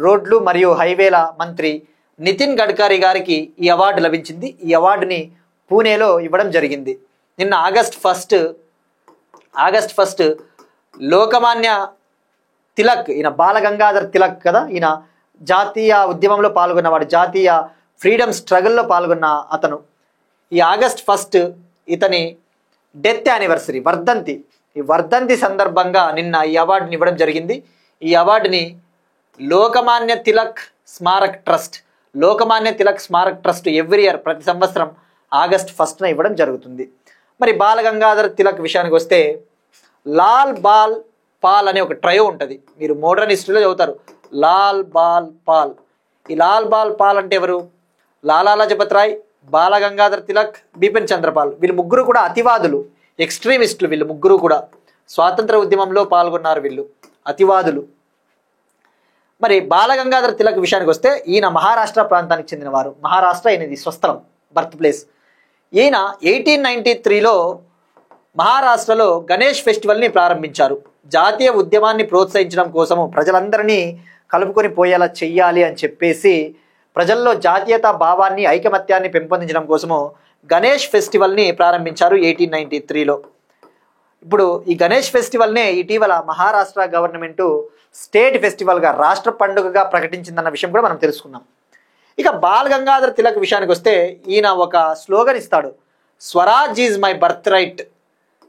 రోడ్లు మరియు హైవేల మంత్రి నితిన్ గడ్కరీ గారికి ఈ అవార్డు లభించింది. ఈ అవార్డుని పూణేలో ఇవ్వడం జరిగింది. నిన్న ఆగస్ట్ ఫస్ట్ లోకమాన్య తిలక్, ఈయన బాలగంగాధర్ తిలక్ కదా, ఈయన జాతీయ ఉద్యమంలో పాల్గొన్నవాడు, జాతీయ ఫ్రీడమ్ స్ట్రగుల్లో పాల్గొన్న అతను. ఈ ఆగస్ట్ 1 ఇతని డెత్ యానివర్సరీ, వర్ధంతి సందర్భంగా నిన్న ఈ అవార్డుని ఇవ్వడం జరిగింది. ఈ అవార్డుని Lokmanya Tilak Smarak trust every year, ప్రతి సంవత్సరం ఆగస్ట్ 1న ఇవ్వడం జరుగుతుంది. మరి బాలగంగాధర్ తిలక్ విషయానికి వస్తే లాల్ బాల్ పాల్ అనే ఒక ట్రయో ఉంటుంది. మీరు మోడర్న్ హిస్టరీలో చదువుతారు. లాల్ బాల్ పాల్, ఈ లాల్ బాల్ పాల్ అంటే ఎవరు? లాలా లజపత్ రాయ్, బాల గంగాధర్ తిలక్, బిపిన్ చంద్రపాల్. వీళ్ళు ముగ్గురు కూడా అతివాదులు, ఎక్స్ట్రీమిస్టులు. వీళ్ళు ముగ్గురు కూడా స్వాతంత్ర ఉద్యమంలో పాల్గొన్నారు. వీళ్ళు అతివాదులు. మరి బాల గంగాధర్ తిలక్ విషయానికి వస్తే ఈయన మహారాష్ట్ర ప్రాంతానికి చెందినవారు. మహారాష్ట్ర ఈయనది స్వస్థలం, బర్త్ ప్లేస్. ఈయన 1893లో మహారాష్ట్రలో గణేష్ ఫెస్టివల్ని ప్రారంభించారు. జాతీయ ఉద్యమాన్ని ప్రోత్సహించడం కోసము, ప్రజలందరినీ కలుపుకొని పోయేలా చెయ్యాలి అని చెప్పేసి ప్రజల్లో జాతీయతా భావాన్ని, ఐకమత్యాన్ని పెంపొందించడం కోసము గణేష్ ఫెస్టివల్ని ప్రారంభించారు 1893లో. ఇప్పుడు ఈ గణేష్ ఫెస్టివల్నే ఇటీవల మహారాష్ట్ర గవర్నమెంటు స్టేట్ ఫెస్టివల్గా, రాష్ట్ర పండుగగా ప్రకటించిందన్న విషయం కూడా మనం తెలుసుకున్నాం. ఇక బాల్ గంగాధర్ తిలక్ విషయానికి వస్తే ఈయన ఒక స్లోగన్ ఇస్తాడు, Swaraj is my birth right,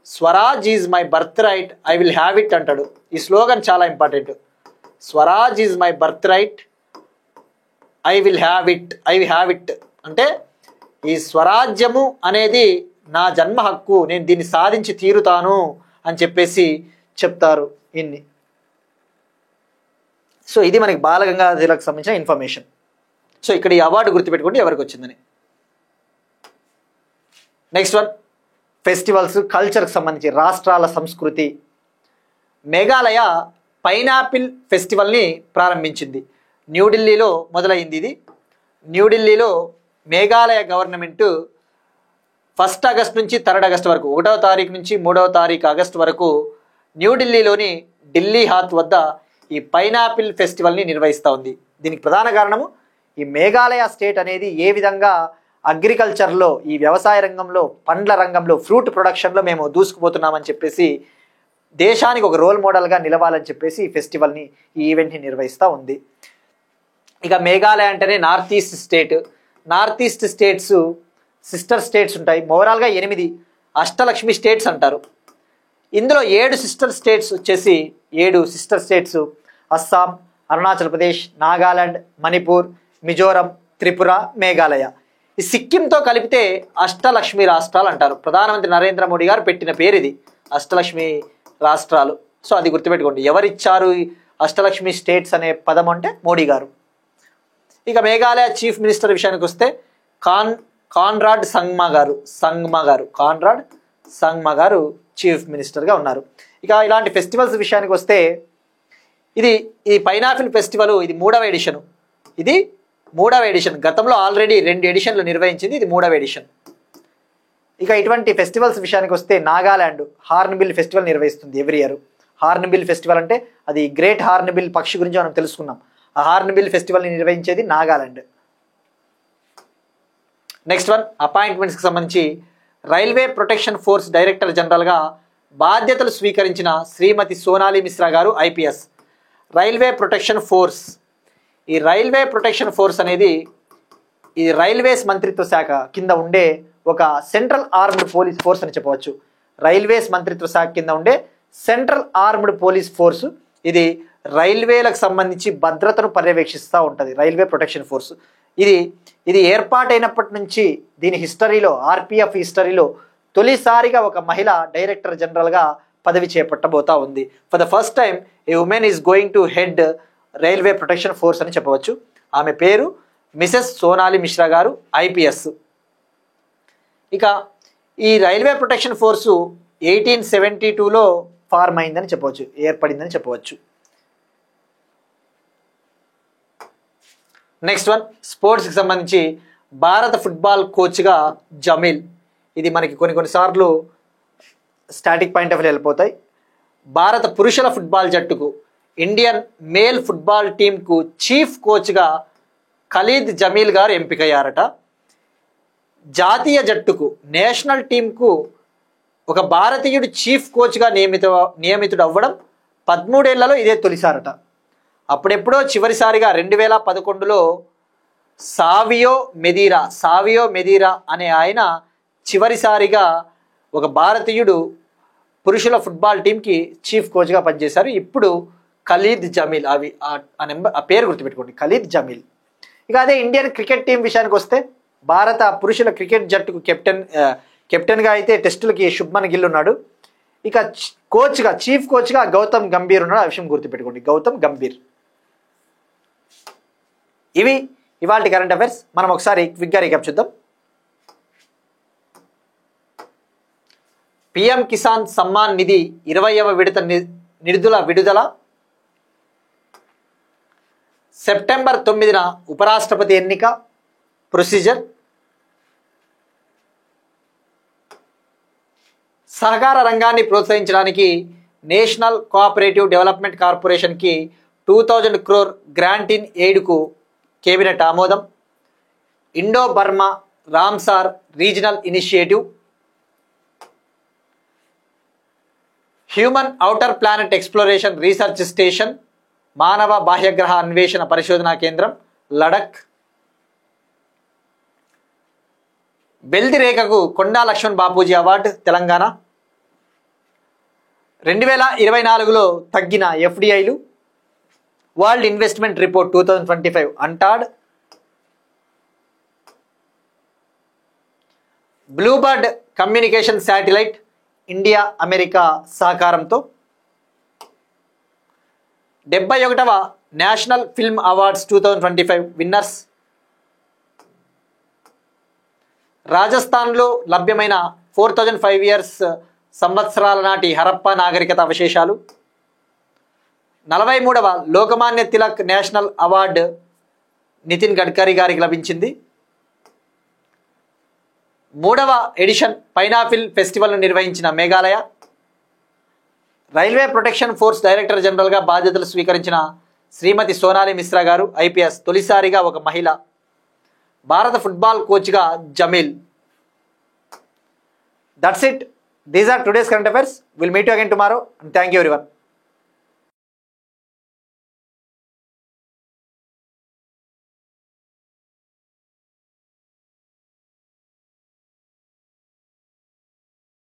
Swaraj is my birth right, I will have it అంటాడు. ఈ స్లోగన్ చాలా important. Swaraj is my birth right, I will have it, I will have it అంటే ఈ స్వరాజ్యము అనేది నా జన్మ హక్కు, నేను దీన్ని సాధించి తీరుతాను అని చెప్పేసి చెప్తారు ఇన్ని. సో ఇది మనకి బాల గంగాధర్ తిలక్ సంబంధించిన ఇన్ఫర్మేషన్. సో ఇక్కడ ఈ అవార్డు గుర్తుపెట్టుకుంటే ఎవరికి వచ్చిందని. నెక్స్ట్ వన్, ఫెస్టివల్స్, కల్చర్కి సంబంధించి రాష్ట్రాల సంస్కృతి. మేఘాలయ పైనాపిల్ ఫెస్టివల్ని ప్రారంభించింది. న్యూఢిల్లీలో మొదలైంది. ఇది న్యూఢిల్లీలో మేఘాలయ గవర్నమెంటు 1 ఆగస్ట్ నుంచి 3 ఆగస్ట్ వరకు, 1వ తారీఖు నుంచి 3వ తారీఖు ఆగస్టు వరకు న్యూఢిల్లీలోని ఢిల్లీ హాత్ వద్ద ఈ పైనాపిల్ ఫెస్టివల్ని నిర్వహిస్తూ ఉంది. దీనికి ప్రధాన కారణము ఈ మేఘాలయ స్టేట్ అనేది ఏ విధంగా అగ్రికల్చర్లో, ఈ వ్యవసాయ రంగంలో, పండ్ల రంగంలో, ఫ్రూట్ ప్రొడక్షన్లో మేము దూసుకుపోతున్నామని చెప్పేసి దేశానికి ఒక రోల్ మోడల్గా నిలవాలని చెప్పేసి ఈ ఫెస్టివల్ని, ఈ ఈవెంట్ని నిర్వహిస్తూ ఉంది. ఇక మేఘాలయ అంటేనే north east state. North east states sister states ఉంటాయి. ఓవరాల్గా 8 అష్టలక్ష్మి స్టేట్స్ అంటారు. ఇందులో 7 సిస్టర్ స్టేట్స్ వచ్చేసి 7 సిస్టర్ స్టేట్స్ అస్సాం, అరుణాచల్ ప్రదేశ్, నాగాలాండ్, మణిపూర్, మిజోరం, త్రిపుర, మేఘాలయ. ఈ సిక్కింతో కలిపితే అష్టలక్ష్మి రాష్ట్రాలు అంటారు. ప్రధానమంత్రి నరేంద్ర మోడీ గారు పెట్టిన పేరు ఇది, అష్టలక్ష్మి రాష్ట్రాలు. సో అది గుర్తుపెట్టుకోండి. ఎవరిచ్చారు ఈ అష్టలక్ష్మి స్టేట్స్ అనే పదం అంటే మోడీ గారు. ఇక మేఘాలయ చీఫ్ మినిస్టర్ విషయానికి వస్తే కాన్రాడ్ సంగ్మా గారు చీఫ్ మినిస్టర్గా ఉన్నారు. ఇక ఇలాంటి ఫెస్టివల్స్ విషయానికి వస్తే ఇది పైనాపిల్ ఫెస్టివల్ ఇది 3వ ఎడిషన్. ఇది 3వ ఎడిషన్. గతంలో ఆల్రెడీ 2 ఎడిషన్లు నిర్వహించింది, ఇది 3వ ఎడిషన్. ఇక ఇటువంటి ఫెస్టివల్స్ విషయానికి వస్తే నాగాలాండ్ హార్న్బిల్ ఫెస్టివల్ నిర్వహిస్తుంది ఎవ్రీ ఇయర్. హార్న్బిల్ ఫెస్టివల్ అంటే అది గ్రేట్ హార్న్బిల్ పక్షి గురించి మనం తెలుసుకున్నాం. ఆ హార్న్బిల్ ఫెస్టివల్ని నిర్వహించేది నాగాలాండ్. నెక్స్ట్ వన్, అపాయింట్మెంట్స్కి సంబంధించి రైల్వే ప్రొటెక్షన్ ఫోర్స్ డైరెక్టర్ జనరల్గా బాధ్యతలు స్వీకరించిన శ్రీమతి సోనాలి మిశ్రా గారు ఐపీఎస్. రైల్వే ప్రొటెక్షన్ ఫోర్స్, ఈ రైల్వే ప్రొటెక్షన్ ఫోర్స్ అనేది ఈ రైల్వేస్ మంత్రిత్వ శాఖ కింద ఉండే ఒక సెంట్రల్ ఆర్మ్డ్ పోలీస్ ఫోర్స్ అని చెప్పవచ్చు. రైల్వేస్ మంత్రిత్వ శాఖ కింద ఉండే సెంట్రల్ ఆర్మ్డ్ పోలీస్ ఫోర్సు. ఇది రైల్వేలకు సంబంధించి భద్రతను పర్యవేక్షిస్తూ ఉంటుంది, రైల్వే ప్రొటెక్షన్ ఫోర్స్. ఇది ఏర్పాటైనప్పటి నుంచి దీని హిస్టరీలో, ఆర్పిఎఫ్ హిస్టరీలో తొలిసారిగా ఒక మహిళ డైరెక్టర్ జనరల్గా పదవి చేపట్టబోతా ఉంది. For the first time A women is going to head railway protection force అని చెప్పవచ్చు. ఆమె పేరు మిసెస్ సోనాలి మిశ్రా గారు ఐపీఎస్. ఇక ఈ రైల్వే ప్రొటెక్షన్ ఫోర్సు 1872లో ఫార్మ్ అయిందని చెప్పవచ్చు, ఏర్పడిందని చెప్పవచ్చు. నెక్స్ట్ వన్, స్పోర్ట్స్కి సంబంధించి భారత ఫుట్బాల్ కోచ్గా జమీల్. ఇది మనకి కొన్నిసార్లు స్టాటిక్ పాయింట్ ఆఫ్ వ్యూ వెళ్ళిపోతాయి. భారత పురుషుల ఫుట్బాల్ జట్టుకు, ఇండియన్ మేల్ ఫుట్బాల్ టీంకు చీఫ్ కోచ్గా ఖలీద్ జమీల్ గారు ఎంపికయ్యారట. జాతీయ జట్టుకు, నేషనల్ టీంకు ఒక భారతీయుడు చీఫ్ కోచ్గా నియమితుడు అవ్వడం 13 ఏళ్లలో ఇదే తొలిసారట. అప్పుడెప్పుడో చివరిసారిగా 2011లో సావియో మెదీరా అనే ఆయన చివరిసారిగా ఒక భారతీయుడు పురుషుల ఫుట్బాల్ టీంకి చీఫ్ కోచ్గా పనిచేశారు. ఇప్పుడు ఖలీద్ జమీల్, ఆ పేరు గుర్తుపెట్టుకోండి, ఖలీద్ జమీల్. ఇక అదే ఇండియన్ క్రికెట్ టీం విషయానికి వస్తే భారత పురుషుల క్రికెట్ జట్టుకు కెప్టెన్గా అయితే టెస్టులకి శుభ్మన్ గిల్ ఉన్నాడు. ఇక కోచ్గా, చీఫ్ కోచ్గా గౌతమ్ గంభీర్ ఉన్నాడు. ఆ విషయం గుర్తుపెట్టుకోండి, గౌతమ్ గంభీర్. ఇవి ఇవాల్టి కరెంట్ అఫైర్స్. మనం ఒకసారి క్విక్గా రీక్యాప్ చూద్దాం. పిఎం కిసాన్ సమ్మాన్ నిధి 20వ విడత నిధుల విడుదల. సెప్టెంబర్ 9న ఉపరాష్ట్రపతి ఎన్నిక ప్రొసీజర్. సహకార రంగాన్ని ప్రోత్సహించడానికి నేషనల్ కోఆపరేటివ్ డెవలప్మెంట్ కార్పొరేషన్కి 2000 crore గ్రాంట్ ఇన్ ఎయిడ్కు కేబినెట్ ఆమోదం. Indo Burma Ramsar regional initiative. Human outer planet exploration research station మానవ బాహ్యగ్రహ అన్వేషణ పరిశోధనా కేంద్రం లడక్. బెల్దిరేఖకు కొండా లక్ష్మణ్ బాపూజీ అవార్డు తెలంగాణ. 2024లో తగ్గిన ఎఫ్డిఐలు. World investment report 2025 UNCTAD. Bluebird communication satellite India America సహకారంతో. 71వ నేషనల్ ఫిల్మ్ అవార్డ్స్ 2025 విన్నర్స్. రాజస్థాన్లో లభ్యమైన 4005 years సంవత్సరాల నాటి హరప్పా నాగరికత అవశేషాలు. 43వ లోకమాన్య తిలక్ నేషనల్ అవార్డు నితిన్ గడ్కరీ గారికి లభించింది. 3వ ఎడిషన్ పైనాపిల్ ఫెస్టివల్ను నిర్వహించిన Meghalaya. Railway protection force director జనరల్గా బాధ్యతలు స్వీకరించిన శ్రీమతి సోనాలి మిశ్రా గారు ఐపీఎస్, తొలిసారిగా ఒక మహిళ. భారత ఫుట్బాల్ కోచ్గా Jamil. That's it. These are today's current affairs. Will meet you again tomorrow and thank you everyone.